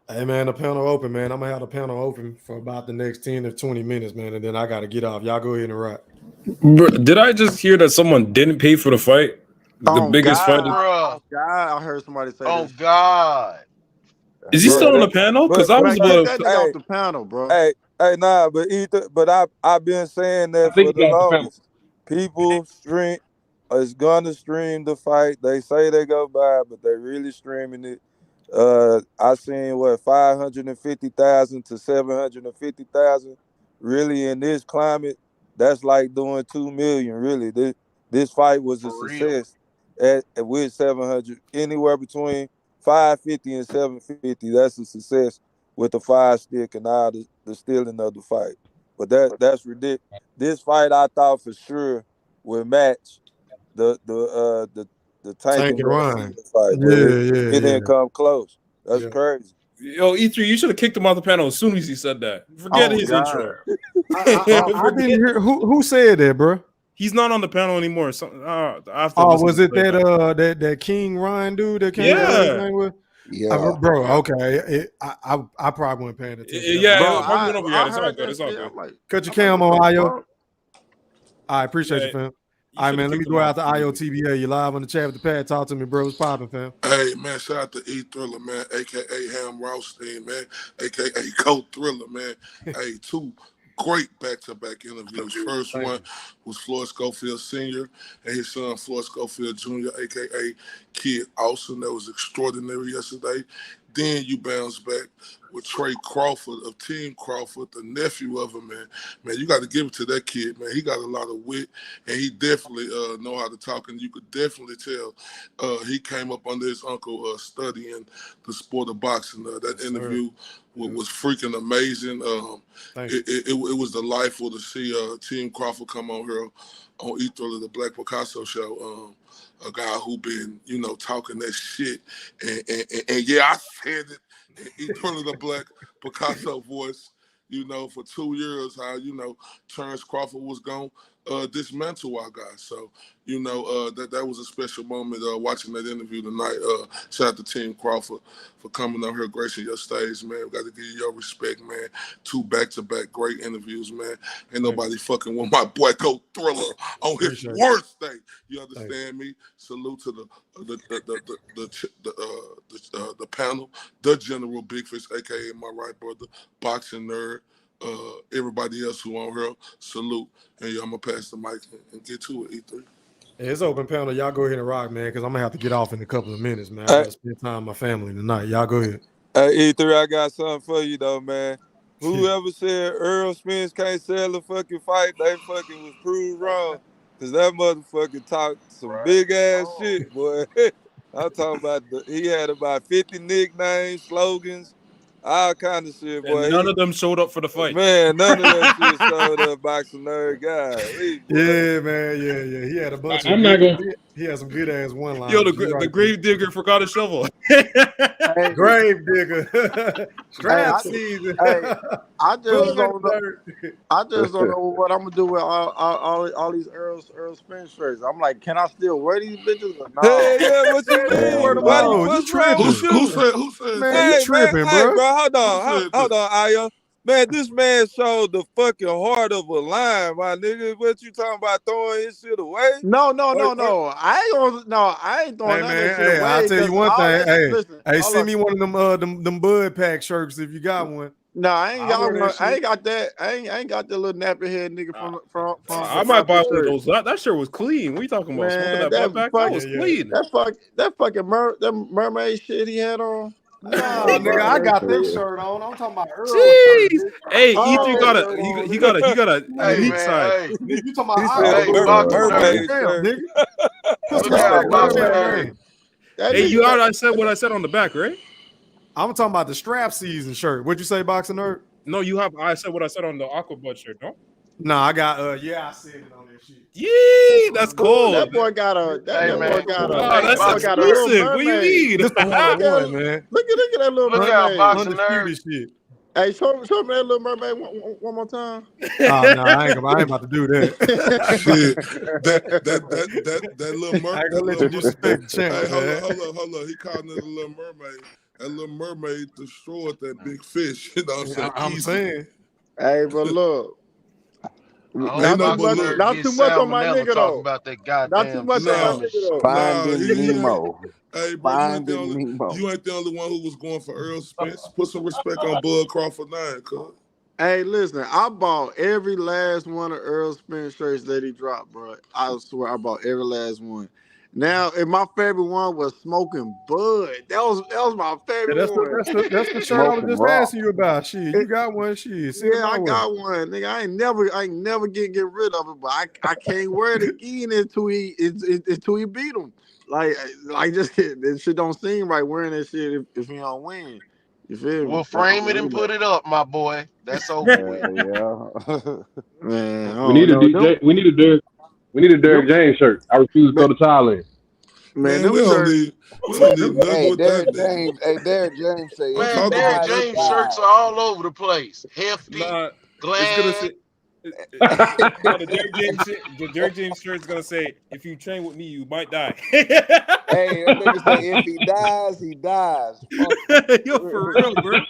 Hey man, the panel open, man. I'm gonna have the panel open for about the next 10 to 20 minutes, man, and then I gotta get off. Y'all go ahead and rock. Bro, did I just hear that someone didn't pay for the fight? The biggest fight. God, I heard somebody say Oh this. God. Is he still on the panel? Because I was Get about that to. nigga off the panel, bro. Nah, but I've been saying I that think for he the got off the panel. longest. People is gonna stream the fight. They say they go by, but they really streaming it. I seen 550,000 to 750,000. Really, in this climate, that's like doing 2 million. Really, this fight was a For real. success with 700, anywhere between 550 and 750. That's a success with the 5 stick and all the stealing of the fight. But that's ridiculous. This fight, I thought for sure would match the Tank Tank and and Ryan. Garcia fight, but it didn't come close. That's crazy. Yo, E3, you should have kicked him off the panel as soon as he said that. Forget his intro. I didn't hear who said that, bro. He's not on the panel anymore. So, I have to Oh, listen was to it that King Ryan dude that came? Whatever his name was? Yeah, bro. Okay, I probably wasn't paying attention. Yeah, Bro, it probably went over your head. I It's all heard good. that It's all shit. good. I'm like, Cut your cam on, what the Io. fuck? I appreciate you, fam. All right, man. Let me go out to IOTBA. You live on the chat with the pad. Talk to me, bro. What's popping, fam? Hey, man, shout out to E Thriller, man, a.k.a. hamrothstein, man, a.k.a. Cold Thriller, man. Hey, two great back-to-back interviews. First one was Floyd Schofield Sr. and his son, Floyd Schofield Jr., a.k.a. Kid Austin. That was extraordinary yesterday. Then you bounce back with Tre Crawford of Team Crawford, the nephew of him, man. Man, you got to give it to that kid, man. He got a lot of wit, and he definitely know how to talk, and you could definitely tell he came up under his uncle studying the sport of boxing. That interview was freaking amazing. It was delightful to see Team Crawford come on here on Ether, the Black Picasso show. A guy who been, talking that shit. And yeah, I said it in Eternal the Black Picasso voice, for 2 years, how, Terence Crawford was going to dismantle our guys. So, that was a special moment watching that interview tonight. Shout out to Team Crawford for coming on here, gracing your stage, man. We got to give you your respect, man. 2 back-to-back great interviews, man. Ain't nobody fucking with my boy Cold Thriller on his worst day. You understand me? Salute to the panel, the General Big Fish, aka my right brother, boxing nerd. Everybody else who on here, salute. And I'm gonna pass the mic and get to it, E3. Hey, it's open panel. Y'all go ahead and rock, man, because I'm gonna have to get off in a couple of minutes, man. I gotta spend time with my family tonight. Y'all go ahead. Hey, E3, I got something for you though, man. Whoever said Earl Spence can't sell a fucking fight, they fucking was proved wrong. Cause that motherfucker talked some big ass shit, boy. I'm talking about he had about 50 nicknames, slogans, All kind of shit, boy. And none of them showed up for the fight. Man, none of that shit showed up. Boxing nerd guy. Yeah, man. Yeah. He had a bunch of. I'm not gonna. He had some good ass one Yo, liners. the grave digger forgot a shovel. Grave digger. Strap season. I just don't know what I'm gonna do with all these Earl Spence shirts. I'm like, can I still wear these bitches or not? Hey, yeah, what you mean? What's wrong with you? Who said? Man, you tripping, bro. Hey, bro, hold on, Aya. Man, this man showed the fucking heart of a lion, my nigga. What you talking about throwing his shit away? No. I ain't throwing none of that shit away. I'll tell you one thing. Listen, Send me one of them Bud Pack shirts if you got one. No, I ain't got one. I ain't got that. I ain't got the little nappy head nigga from I might buy one of those. That shirt was clean. What are you talking about? Man, that was clean. That fucking mermaid shit he had on. No, nigga, I got this shirt on. I'm talking about Earl. Jeez. Hey, Ethan got a unique side. You talking about mermaid shirt, nigga? Hey, you heard I said what I said on the back, right? I'm talking about the strap season shirt. What'd you say, Boxing Nerd? No, I said what I said on the Aqua Butt shirt, no? No, I got I said it on that shit. Yee, that's cool. That boy got a that's exclusive. What do you mean? Just the one, man. Look at that little mermaid. Undisputed shit. Hey, show me that little mermaid one more time. Oh no, I ain't about to do that. Shit. That little mermaid. I ain't gonna let you disrespect the champ. Hey, hold up. He called it a little mermaid. That little mermaid destroyed that big fish. You know what I'm saying? Hey, but look. Not too much on my nigga though. About that goddamn not too much on my nigga though. Finding Nemo. Hey, bro, you ain't the only one who was going for Earl Spence. Put some respect on Bud Crawford 9, cuz. Hey, listen, I bought every last one of Earl Spence shirts that he dropped, bro. I swear I bought every last one. Now, and my favorite one was Smoking Bud. That was my favorite one. That's the shirt I was just asking you about. Shit, you got one. Shit, yeah, I got one, nigga. I ain't never get rid of it, but I can't wear it again until he beat him. Like just this shit don't seem right wearing that shit if he don't win. You feel me? Well, frame it and put it up, my boy. That's over with. Yeah. Man, we need a DJ. We need a Derrick James shirt. I refuse to throw the towel in. Man, we don't need nothing with Derrick that. James. Hey, Derrick James say. Man, Derrick James shirts are all over the place. Hefty, glad. The Derrick James shirt is gonna say, "If you train with me, you might die." Hey, that nigga say, "If he dies, he dies." Yo, for real, bro.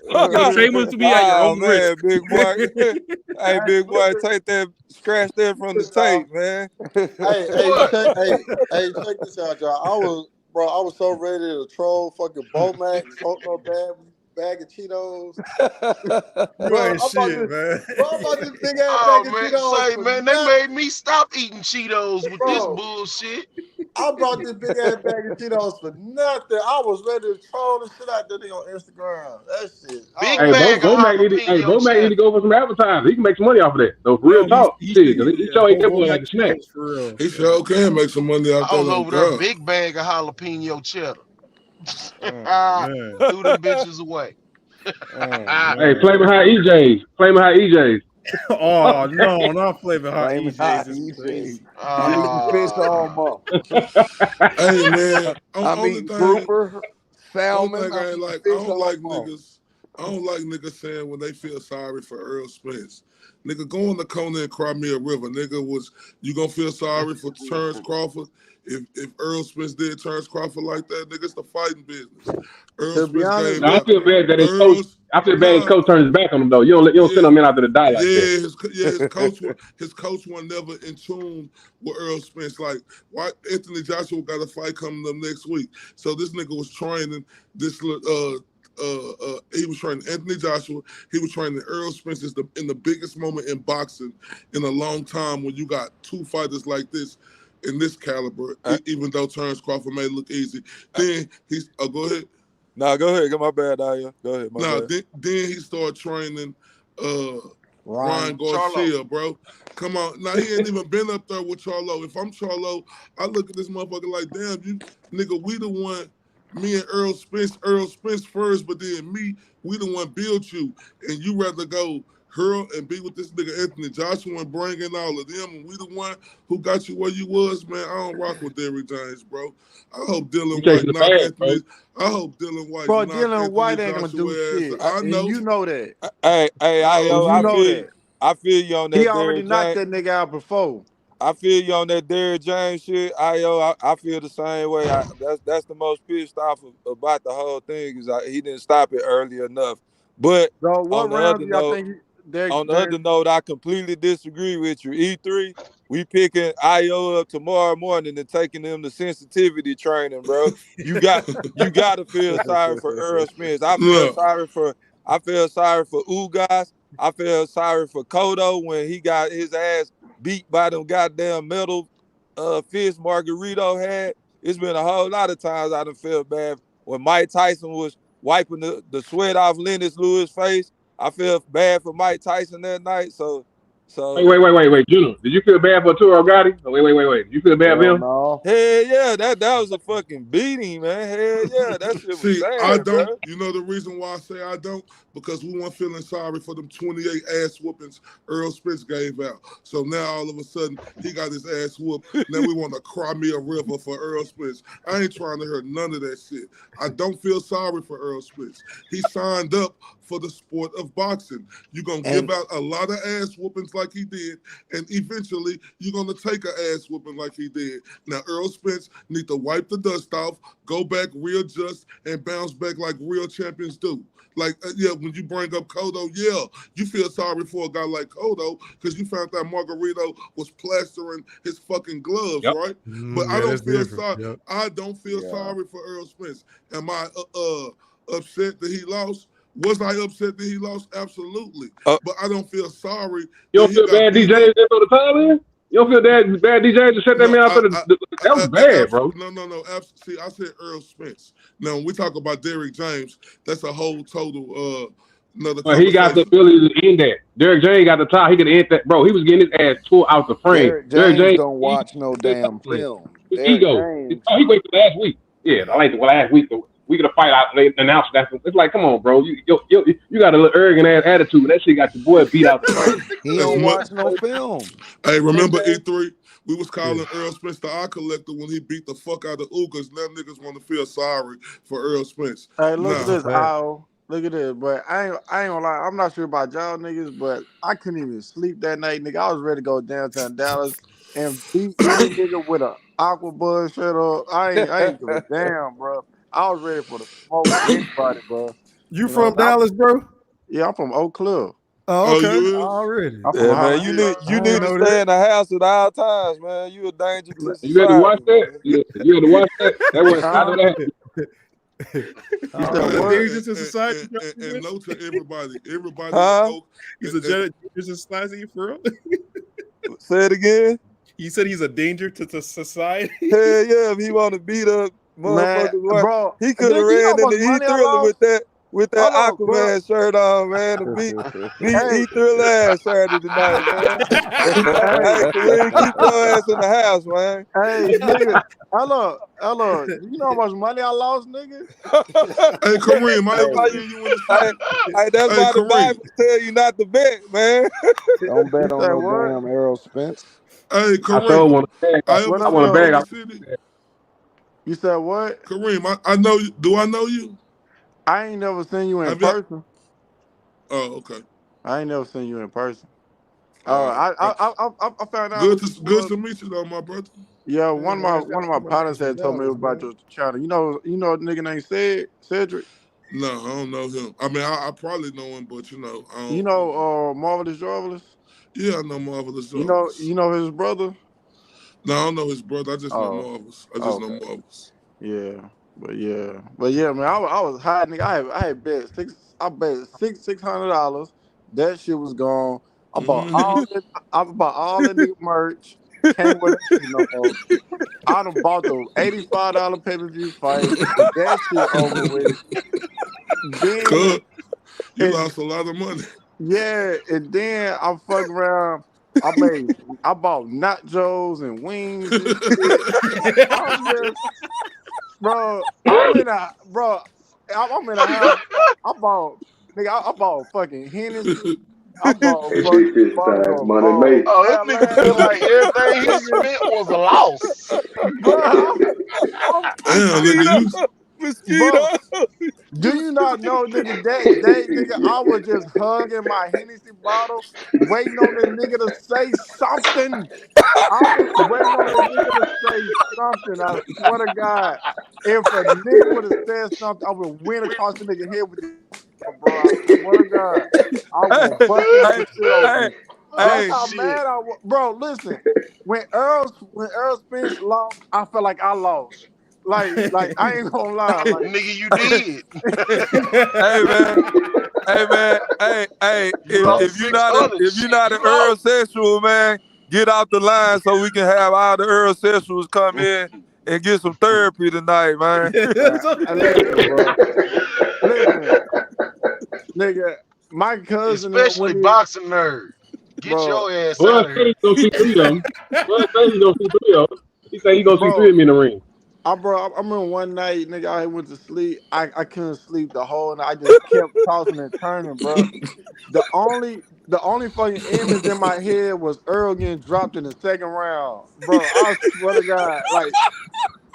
Yo, train with me at your own risk. Big boy. Hey, big boy, take that, scratch that from the tape, man. Hey, check this out, y'all. I was so ready to troll fucking Bomax, no bag of Cheetos. You ain't shit, man. Bro, I'm about this big ass bag of Cheetos. Say, man, they made me stop eating Cheetos with this bullshit. I brought this big ass bag of Cheetos for nothing. I was ready to troll the shit out there on Instagram. That shit. Bomax need to go for some advertising. He can make some money off of that. So for real talk, he sure ain't that boy like a snack. He sure can make some money out there. I was over there, big bag of jalapeno cheddar. Threw them bitches away. Hey, Flavor High EJs. Flavor High EJs. Oh no, not Flavor High EJs. Fish all month. Hey man, I mean grouper, salmon. I don't like niggas saying when they feel sorry for Earl Spence. Nigga, go on the corner and cry me a river. Nigga, you gonna feel sorry for Terence Crawford? If Earl Spence did Terence Crawford like that, nigga, it's the fighting business. Earl Spence I feel bad that his coach turned his back on him though. You don't send him in after the die like that. His coach was never in tune with Earl Spence. Like, why Anthony Joshua got a fight coming up next week? So this nigga was training this he was training Anthony Joshua. He was training Earl Spence in the biggest moment in boxing in a long time when you got two fighters like this in this caliber, even though Terence Crawford may look easy. Then he's go ahead. Nah, go ahead. Get my bad, Aya. Go ahead. Then he started training Ryan Garcia, bro. Come on. Now, he ain't even been up there with Charlo. If I'm Charlo, I look at this motherfucker like, damn, you nigga, we the one me and Earl Spence first, but then me, we the one built you, and you rather go hurl and be with this nigga Anthony Joshua and bringing all of them, and we the one who got you where you was, man. I don't rock with Derrick James, bro. I hope You Dylan White chasing the knock bag, bro. Anthony. I hope Dylan White Bro, knock Dylan Anthony White ain't gonna do Joshua ass. shit. I And know. you know that. Hey, Oh, yo, You know that. I feel you on He that already Derrick knocked James. that nigga out before. I feel you on that Derrick James shit. I feel the same way. That's the most pissed off about the whole thing is he didn't stop it early enough. But So what on the round other do y'all note, think I completely disagree with you. E3, we picking IO up tomorrow morning and taking them to sensitivity training, bro. You got to feel sorry for Earl Spence. I feel Look, sorry for Ugas. I feel sorry for Cotto when he got his ass beat by them goddamn metal fist Margarito had. It's been a whole lot of times I done felt bad when Mike Tyson was wiping the sweat off Lennox Lewis' face. I felt bad for Mike Tyson that night. So Wait, Junior. Did you feel bad for Toro Gotti? Oh, wait. Did you feel bad for Hell him? no. hell yeah, that was a fucking beating, man. Hell yeah, that shit was see, I sad, don't. bro. You know the reason why I say I don't? Because we weren't feeling sorry for them 28 ass whoopings Earl Spence gave out. So now all of a sudden he got his ass whooped. Now we want to cry me a river for Earl Spence. I ain't trying to hear none of that shit. I don't feel sorry for Earl Spence. He signed up for the sport of boxing. You're gonna give out a lot of ass whoopings like he did, and eventually you're gonna take an ass whooping like he did. Now Earl Spence need to wipe the dust off, go back readjust, and bounce back like real champions do. Like, yeah, when you bring up Cotto, yeah, you feel sorry for a guy like Cotto because you found that Margarito was plastering his fucking gloves, Yep. right? But I Yeah, don't that's feel different. sorry. Yep. I don't feel Yeah. sorry for Earl Spence. Am I upset that he lost? Was I upset that he lost? Absolutely. But I don't feel sorry You that don't he feel got bad beat DJ up. just throw the time in? You don't feel bad DJ to shut that No, man out for that was bad, bro. No. See, I said Earl Spence. Now, when we talk about Derrick James, that's a whole total another But he got the conversation. ability to end that. Derrick James got the top. He could end that, bro. He was getting his ass tore out the frame. Derrick Derrick James James, don't watch no damn film. his Derrick ego. James. Oh, he waited till last week. Yeah, I like the last week. The week of the fight out, they announced that. It's like, come on, bro. You got a little arrogant ass attitude. And that shit got your boy beat out the frame. He don't watch no film. Hey, remember E3? We was calling Earl Spence the eye collector when he beat the fuck out of Ugas. Now niggas want to feel sorry for Earl Spence. Hey, look at Nah. this, Al. Look at this. But I ain't gonna lie. I'm not sure about y'all niggas, but I couldn't even sleep that night, nigga. I was ready to go downtown Dallas and beat any nigga with a aqua buzz shirt up. I ain't give a damn, bro. I was ready for the smoke anybody, bro. You from Dallas, bro? Yeah, I'm from Oak Cliff. Oh, okay. you is? Already. I'm from Yeah, man, you Hollywood. need to stay in the house at all times, man. You a danger to You had to watch society, that. man. You had to watch that. That was I know that. You said what? Danger to society. And no to everybody. Everybody Huh? in Oak. He's a danger to society for real. Say it again. You said he's a danger to society. Hell yeah, if he want to beat up Man, motherfuckers, bro, he could have nigga, you know ran how in much the money I E-Thriller lost? with that Hold on, bro. Aquaman shirt on, man, to beat Hey, E-Thriller ass Saturday night, man. hey, Hey, Kareem, keep your ass in the house, man. hey, nigga. Hello. You know how much money I lost, nigga? Hey, Kareem, I That's ever why seen you in the city? that's Hey, why the Kareem. Bible tell you not to bet, man. Don't bet You on said no what? damn Errol Spence. Hey, I Kareem. sure want a bag. I ever What I up, seen want a you though? in bag. the city? You said what? Kareem, I know you. Do I know you? I ain't never seen you in Have you? person. Oh, okay. I ain't never seen you in person. All right. I found out Good who you to was. meet you though, my brother. Yeah, Yeah, one man. of my partners had told me about your channel. You know a nigga named Cedric. No, I don't know him. I mean, I probably know him, but I don't. You know Marvelous Jarvelous. Yeah, I know Marvelous You Jarvis. know his brother. No, I don't know his brother. I just know Oh, Marvelous. I just know okay. Marvelous. Yeah, but yeah, man. I was high, nigga. I had bet $600. That shit was gone. I bought all the nigga merch. Can't wear that shit no more. I done bought the $85 pay-per-view fight. That shit over with. Then Good. You and lost a lot of money. yeah, and then I fuck around. I bought nachos and wings and shit. I'm just bro. I'm in a house. I bought fucking Hennessy. I bought Hey, big fucking fish bottle time, of money made. Oh, that nigga feel like everything he nigga, spent was a loss. bro. Damn, nigga, Bro, Mosquito. do you not know, nigga, that day, nigga, I was just hugging my Hennessy bottle, waiting on the nigga to say something. I was waiting on that nigga to say something. I swear to God, if a nigga would have said something, I would have went across the nigga head with the bro. I swear to God, I was gonna bust the nigga shit open. That's Hey, how mad I was, bro. Listen, when Earl Spence lost, I felt like I lost. Like I ain't gonna lie, like. Nigga, you did. hey man, hey, You lost if you're 600. if you're Shit, not an you Earl lost. sexual, man, get out the line so we can have all the Earl sexuals come in and get some therapy tonight, man. Listen, bro. Listen, nigga. My cousin Especially when he, boxing nerd. Get bro, your ass Bud out of said here. he gonna see 3 of them. Bud said he gonna see 3 of them. He said he gonna see 3 bro. of them in the ring. I remember one night, nigga, I went to sleep. I couldn't sleep the whole night. I just kept tossing and turning, bro. The only fucking image in my head was Earl getting dropped in the second round, bro. I swear to God, like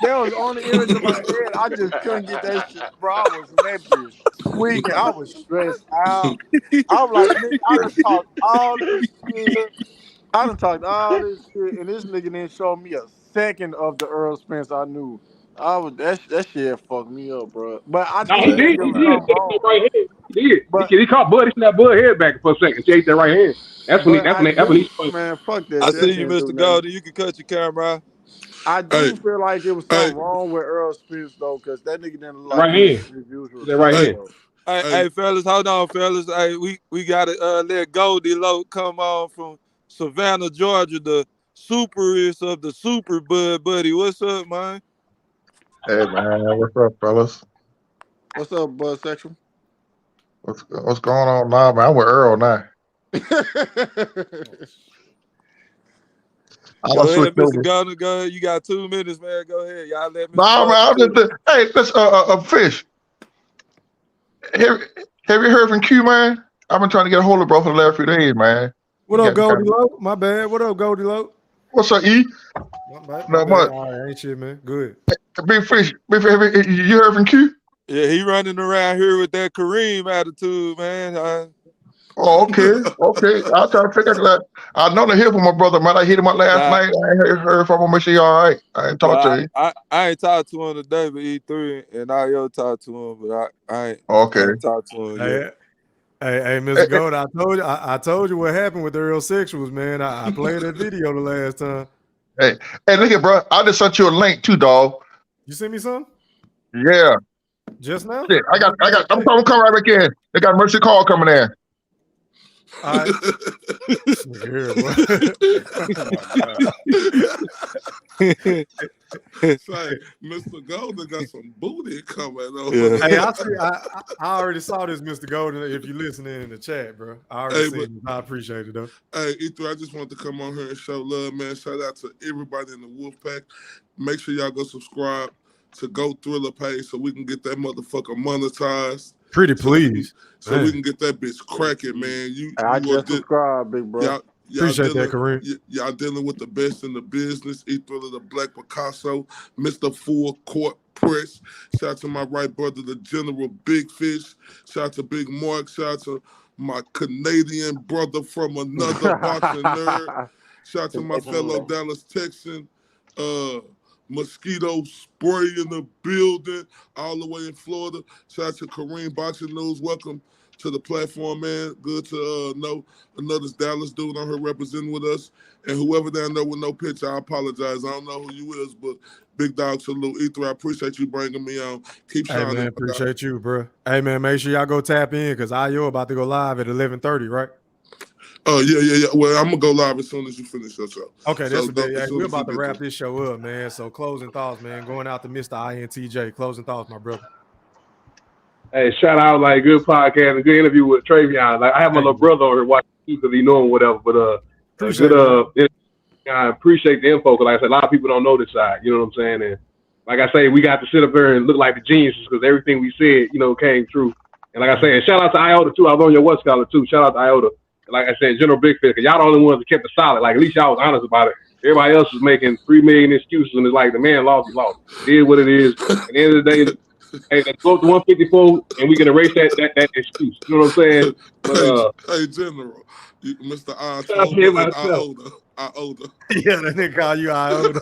that was the only image in my head. I just couldn't get that shit, bro. I was in that bitch tweaking. I was stressed out. I was like, nigga, I done talked all this shit. I done talked all this shit, and this nigga didn't show me a second of the Earl Spence I knew. I was that shit fucked me up, bro. But I No, do think it he was did. something He ate that wrong. right hand. He did. But He caught Bud. He snapped Bud head back for a second. She ate that right hand. but I That's when he do, started. man. Fuck that I shit. That see you, didn't do Mr. nothing. Golden. You can cut your camera out. I hey, do feel like it was hey, something wrong with Earl Spence though, because that nigga didn't look The like right he was hand. his usual That right self, hey, hand. bro. hey, Hey, fellas, hold on, fellas. Hey, we gotta let Goldie Loke come on from Savannah, Georgia, the superest of the super bud buddy. What's up, man? Hey man, what's up, fellas? What's up, bud? Sexual? What's going on now, man? I'm with Earl now. I Go done ahead, switched Mr. over. Golden. Go ahead. You got 2 minutes, man. Go ahead. Y'all let Mr. Nah, man, Golden I'm cook. just hey, let's Fish. Have you heard from Q, man? I've been trying to get a hold of bro for the last few days, man. What up, Goldie Loke? My bad. What up, Goldie Loke? What's up, E? My Not bad. much. All right, ain't shit, man. Good. Big Fish, you heard from Q? Yeah, he running around here with that Kareem attitude, man. Oh, okay. I'll try to figure that. I know to hear from my brother, man. I hit him up last Nah, night. I ain't heard from him. Make sure he all right. I ain't talked to well, him. I ain't talked to him today, but E3 and I yo talked to him, but I Okay. ain't talked to him yet. Hey, Mr. Gold, I told you what happened with the Earl sexuals, man. I played that video the last time. Hey, look at bro. I just sent you a link too, dog. You sent me some? Yeah. Just now? Shit, I'm coming right back in. They got Mercy Call coming in. All right. Here, boy. Say, Mr. Golden got some booty coming over. Yeah. Hey, I already saw this, Mr. Golden. If you're listening in the chat, bro, I already seen it. I appreciate it though. Hey, E3, I just wanted to come on here and show love, man. Shout out to everybody in the Wolfpack. Make sure y'all go subscribe to Go Thriller page so we can get that motherfucker monetized. Pretty please. So we can get that bitch cracking, man. I just subscribed, big bro. Y'all Appreciate dealing, that, Kareem. Y'all dealing with the best in the business. E-Thriller, the Black Picasso, Mr. Full Court Press. Shout out to my right brother, the General Big Fish. Shout out to Big Mark. Shout out to my Canadian brother from another boxing nerd. Shout out to my fellow Dallas Texan. Mosquito spray in the building, all the way in Florida. Shout out to Kareem Boxing News. Welcome to the platform, man. Good to know another Dallas dude on here representing with us. And whoever down there with no picture, I apologize. I don't know who you is, but big dog salute. E3, I appreciate you bringing me on. Keep Hey, shining. man, appreciate you, bro. Hey, man, make sure y'all go tap in because IO about to go live at 11:30, right? Yeah. Well, I'm going to go live as soon as you finish your show. Okay, that's a bit. Hey, we're about to get wrap this show up, man. So closing thoughts, man. Going out to Mr. Intj. Closing thoughts, my brother. Hey, shout out, like, good podcast, a good interview with Travion. Like, I have my little brother over here watching because he know him, whatever. But appreciate I appreciate the info because, like I said, a lot of people don't know this side. You know what I'm saying? And like I say, we got to sit up there and look like the geniuses because everything we said, came true. And like I say, and shout out to Iota too. I was on your West Scholar too. Shout out to Iota. And like I said, General Big Fish, because y'all the only ones that kept it solid. Like at least y'all was honest about it. Everybody else was making 3 million excuses, and it's like the man lost, he lost. It is what it is. At the end of the day, hey, let's go up to 154, and we can erase that excuse. You know what I'm saying? But, hey, General, Mr. Iota. Yeah, that nigga call you Iota.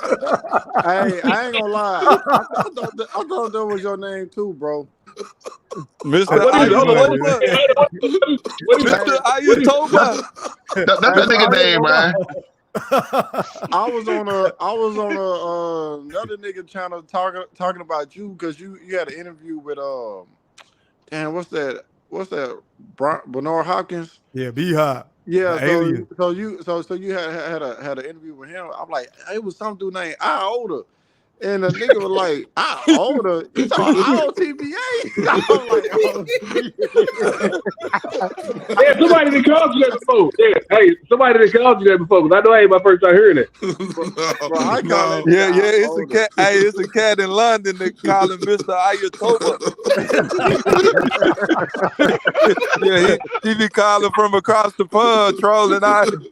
Hey, I ain't gonna lie. I thought that was your name too, bro. Mr. Ayatoba. That's that nigga name, man. I was on another nigga channel talking about you because you had an interview with damn, what's that Bernard Hopkins? Yeah, B-Hop. Yeah, Alien. so you had an interview with him. I'm like, it was some dude named Iota. And the nigga was like, Iota? You talking about IOTBA? I'm like, yeah, somebody that called you that before. Yeah, hey, somebody that called you that before. Because I know I ain't my first time hearing it. Bro, I call it. Yeah, it's a cat. Hey, it's a cat in London that call him Mr. Ayatoba. Yeah, he be calling from across the pond, trolling.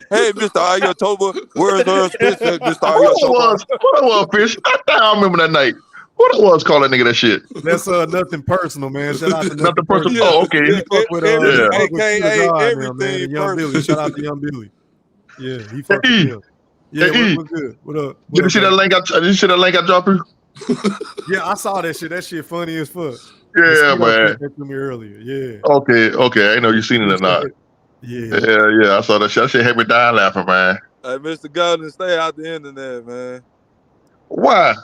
Hey, Mr. Ayatoba, where's her Spence, Mr. Ayatoba? What was, Fish? I remember that night. What it was calling nigga that shit? That's nothing personal, man. Shout out to nothing personal. Yeah. Oh, okay. He fuck with AKA everything. Young Billy. Shout out to Young Billy. Yeah, he fuck with him. Yeah, what's good? What up? Did you see that link? Did you see that link I dropped you? Yeah, I saw that shit. That shit funny as fuck. Yeah, man. That to me earlier. Yeah. Okay. I know you seen it or not. Yeah. I saw that shit. That shit had me dying laughing, man. Hey, Mr. Golden, stay out the internet, man. Why?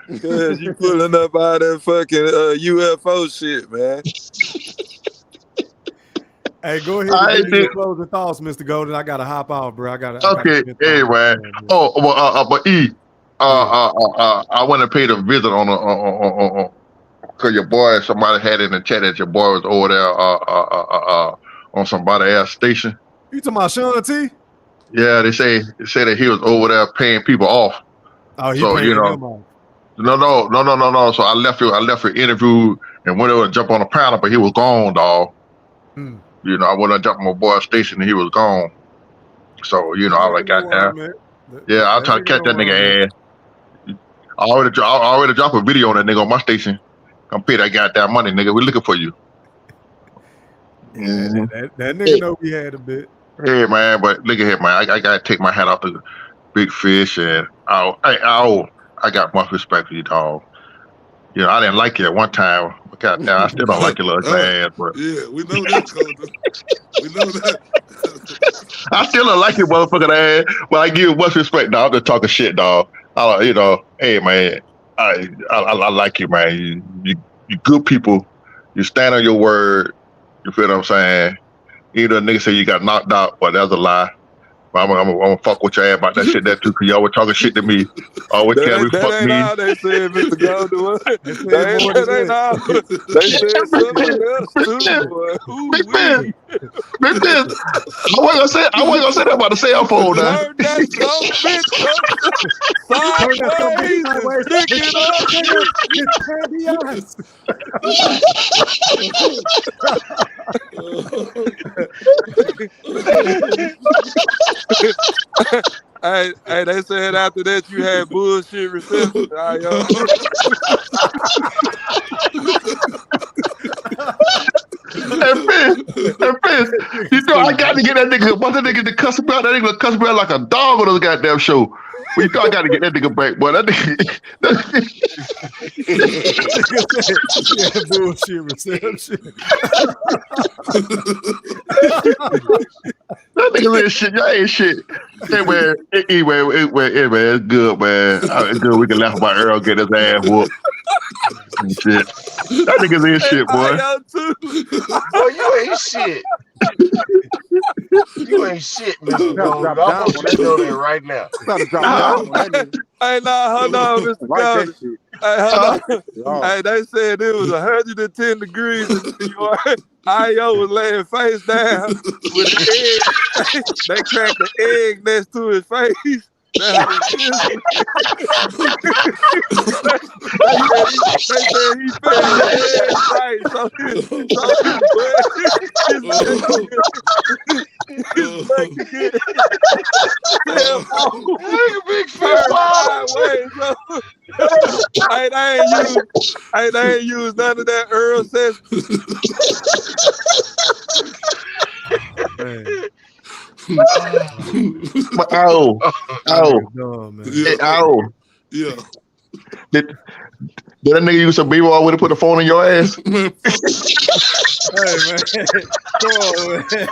Because you pulling up all that fucking UFO shit, man. Hey, go ahead and give me your closing thoughts, Mr. Golden. I gotta hop out, bro. Okay, hey, man. But I want to pay the visit on because your boy, somebody had in the chat that your boy was over there on somebody else's station. You talking about Sean T? Yeah, they say that he was over there paying people off. Oh, he paying them off. No. So I left your interview and went over to jump on the panel, but he was gone, dog. I went and jumped on my boy's station and he was gone. So, I was like, goddamn. Yeah, I'll try to catch that nigga ass. I already dropped a video on that nigga on my station. Come pay that goddamn money, nigga. We looking for you. Yeah, that nigga know we had a bit. Hey, man, but look at here, man. I gotta take my hat off to Big Fish, and I got much respect for you, dog. I didn't like you at one time, but goddamn, I still don't like your little ass. But yeah, we know that, Coda. We know that. I still don't like your motherfucking ass, but I give you much respect, dog. I'm just talking shit, dog. Hey, man, I like you, man. You good people. You stand on your word. You feel what I'm saying? Either nigga say you got knocked out, but that's a lie. I'm gonna fuck with your ass about that shit there too, cause y'all were talking shit to me. Always can't be fuck me. All they said, Mr. Golden. That ain't all. They said something else too. Big Ben. I wasn't gonna say that about the cell phone now. Turn that Hey, they said after that you had bullshit reception. And Fizz, I got to get that nigga. Once that nigga to cuss about that nigga cuss about like a dog on the goddamn show. Well, I got to get that nigga back, boy. That nigga bullshit reception. That nigga ain't shit. Y'all ain't shit. Anyway, it's good, man. It's good. We can laugh about Earl get his ass whooped. And shit. That nigga's in shit, boy. Oh, you ain't shit. You ain't shit, Mr. Golden. I'm gonna put you on there right now. Hey, hold on, Mr. Golden. Hey, hold on. Hey, they said it was 110 degrees in New York. Io was laying face down with an egg. They cracked the egg next to his face. They said he fed his legs right, so his butt could get step on Big fat sideways. So, they ain't used none of that Earl says. Yeah. Did that nigga use some B-roll when he put the phone in your ass? Hey man, come on, man. Hey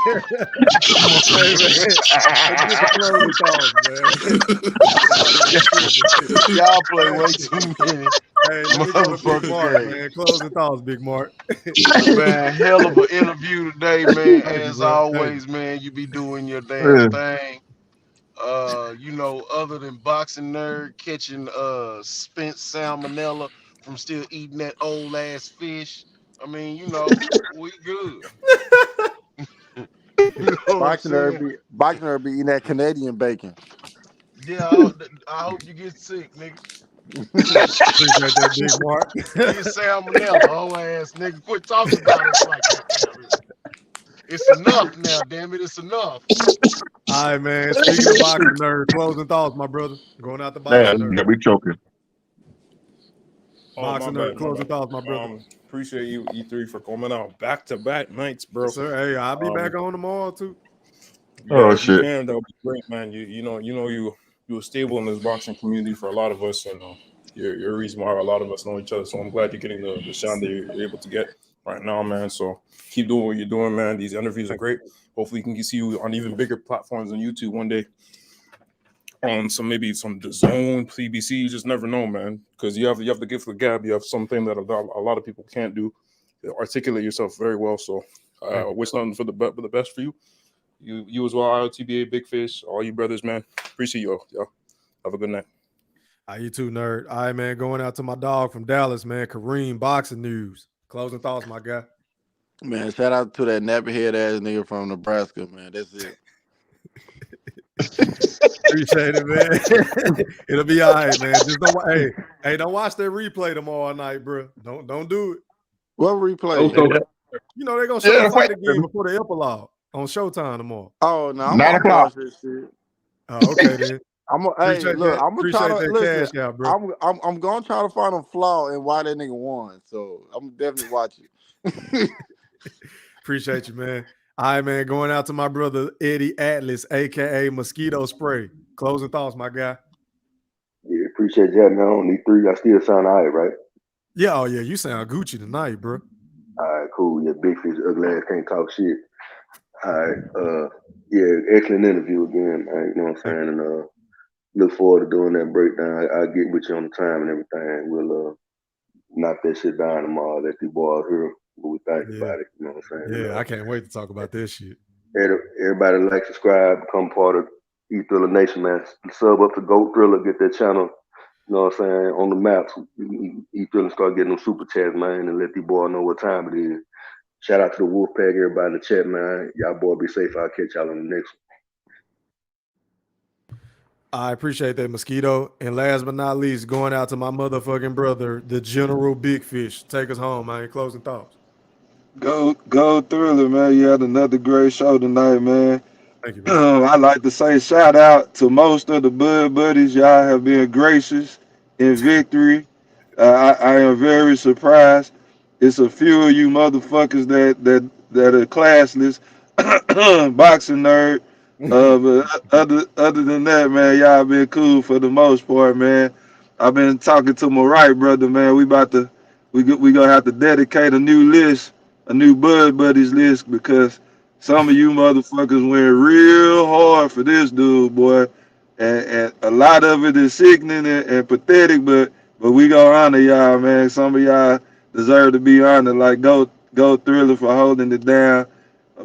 man, let's get the closing thoughts, man. Y'all play way too many. Hey, let me go to Big Mark, man. Closing thoughts, Big Mark. Man, hell of an interview today, man. As always, man, you be doing your damn thing. You know, other than boxing nerd catching Spence salmonella from still eating that old ass fish. I mean, you know, we good. You know Boxing nerd be eating that Canadian bacon. Yeah, I hope you get sick, nigga. Appreciate that, Big Mark. Get salmonella, whole ass nigga. Quit talking about us like that now. It's enough now, damn it. It's enough. All right, man. Speaking of boxing nerd, closing thoughts, my brother. Going out the boxing nerd. Man, we choking. Boxing nerd, closing thoughts, my brother. Appreciate you, E3, for coming out back-to-back nights, bro. Yes, sir. Hey, I'll be back on tomorrow too. Yeah, if you can, that would be great, man. You were stable in this boxing community for a lot of us, and you're a reason why a lot of us know each other. So I'm glad you're getting the shine that you're able to get right now, man. So keep doing what you're doing, man. These interviews are great. Hopefully, we can see you on even bigger platforms on YouTube one day. On maybe some DAZN, CBC, you just never know, man. Because you have the gift of the gab. You have something that a lot of people can't do. You articulate yourself very well. So wish nothing but the best for you. You as well, IOTBA, Big Fish, all you brothers, man. Appreciate you all. Have a good night. You too, nerd. All right, man. Going out to my dog from Dallas, man. Kareem, boxing news. Closing thoughts, my guy. Man, shout out to that nappy head ass nigga from Nebraska, man. That's it. Appreciate it, man. It'll be all right, man. Just don't don't watch that replay tomorrow night, bro. Don't do it. What replay? You know they're gonna show the fight again before the epilogue on Showtime tomorrow. Oh no, I'm 9 o'clock. This shit. Oh, okay then. I'm gonna try to listen. Cash out, bro. I'm gonna try to find a flaw in why that nigga won. So I'm definitely watching. Appreciate you, man. All right, man. Going out to my brother Eddie Atlas, aka Mosquito Spray. Closing thoughts, my guy. Yeah, appreciate that, man. On E3, I still sound all right, right? Yeah, oh yeah, you sound Gucci tonight, bro. All right, cool. Yeah, Big Fish, ugly ass can't talk shit. All right, yeah, excellent interview again, man. You know what I'm saying? And look forward to doing that breakdown. I'll get with you on the time and everything. We'll knock that shit down tomorrow. Let the boys hear what we think about it. You know what I'm saying? Yeah, I can't wait to talk about this shit. Everybody like, subscribe, become part of E-Thriller Nation, man. Sub up to Goat Thriller, get that channel, you know what I'm saying, on the maps. E-Thriller start getting them super chats, man, and let the boy know what time it is. Shout out to the Wolfpack, everybody in the chat, man. Y'all boy be safe. I'll catch y'all on the next one. I appreciate that, Mosquito. And last but not least, going out to my motherfucking brother, the General Big Fish. Take us home, man. Closing thoughts. Go Thriller, man. You had another great show tonight, man. Thank you, man. I'd like to say shout out to most of the Bud Buddies. Y'all have been gracious in victory. I am very surprised. It's a few of you motherfuckers that are classless, boxing nerd. But other than that, man, y'all been cool for the most part, man. I've been talking to my right brother, man. We gonna have to dedicate a new list, a new Bud Buddies list, because some of you motherfuckers went real hard for this dude, boy. And a lot of it is sickening and pathetic, but we gonna honor y'all, man. Some of y'all deserve to be honored, like Go Thriller for holding it down,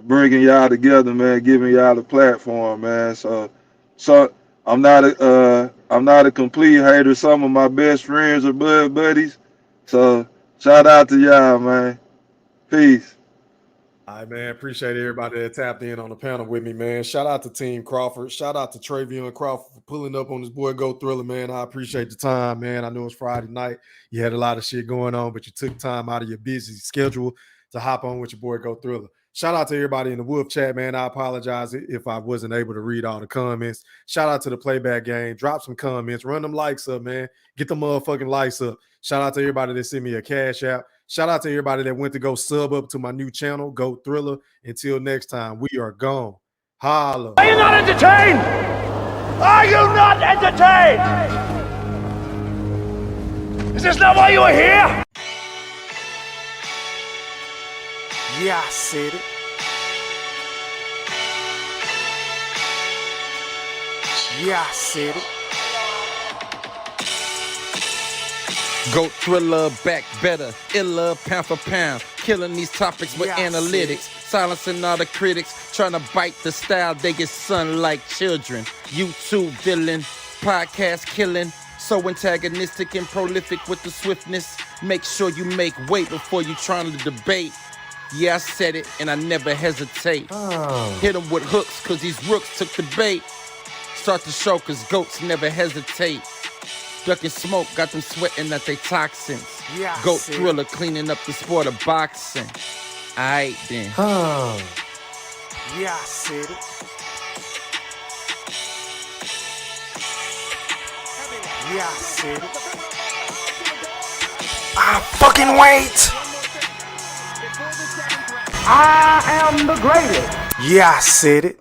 bringing y'all together, man, giving y'all the platform, man. So I'm not a complete hater. Some of my best friends are Bud Buddies. So shout out to y'all, man. Peace. All right, man. Appreciate everybody that tapped in on the panel with me, man. Shout out to Team Crawford. Shout out to Trevion Crawford for pulling up on this boy Go Thriller, man. I appreciate the time, man. I know it's Friday night. You had a lot of shit going on, but you took time out of your busy schedule to hop on with your boy Go Thriller. Shout out to everybody in the Wolf chat, man. I apologize if I wasn't able to read all the comments. Shout out to the Playback Game. Drop some comments. Run them likes up, man. Get the motherfucking likes up. Shout out to everybody that sent me a cash app. Shout out to everybody that went to go sub up to my new channel, Go Thriller. Until next time, we are gone. Holla. Are you not entertained? Are you not entertained? Is this not why you are here? Yeah, I said it. Yeah, I said it. Goat Thriller, back better, iller, pound for pound, killing these topics with analytics, silencing all the critics, trying to bite the style, they get sun like children. YouTube villain, podcast killing, so antagonistic and prolific with the swiftness. Make sure you make weight before you trying to debate. Yeah, I said it, and I never hesitate. Hit them with hooks, cause these rooks took the bait. Start the show, cause goats never hesitate. Ducking smoke, got them sweating at they toxins. Yeah, Goat Thriller cleaning up the sport of boxing. Aight then. Yeah, I said it. Yeah, I said it. I fucking wait. I am the greatest. Yeah, I said it.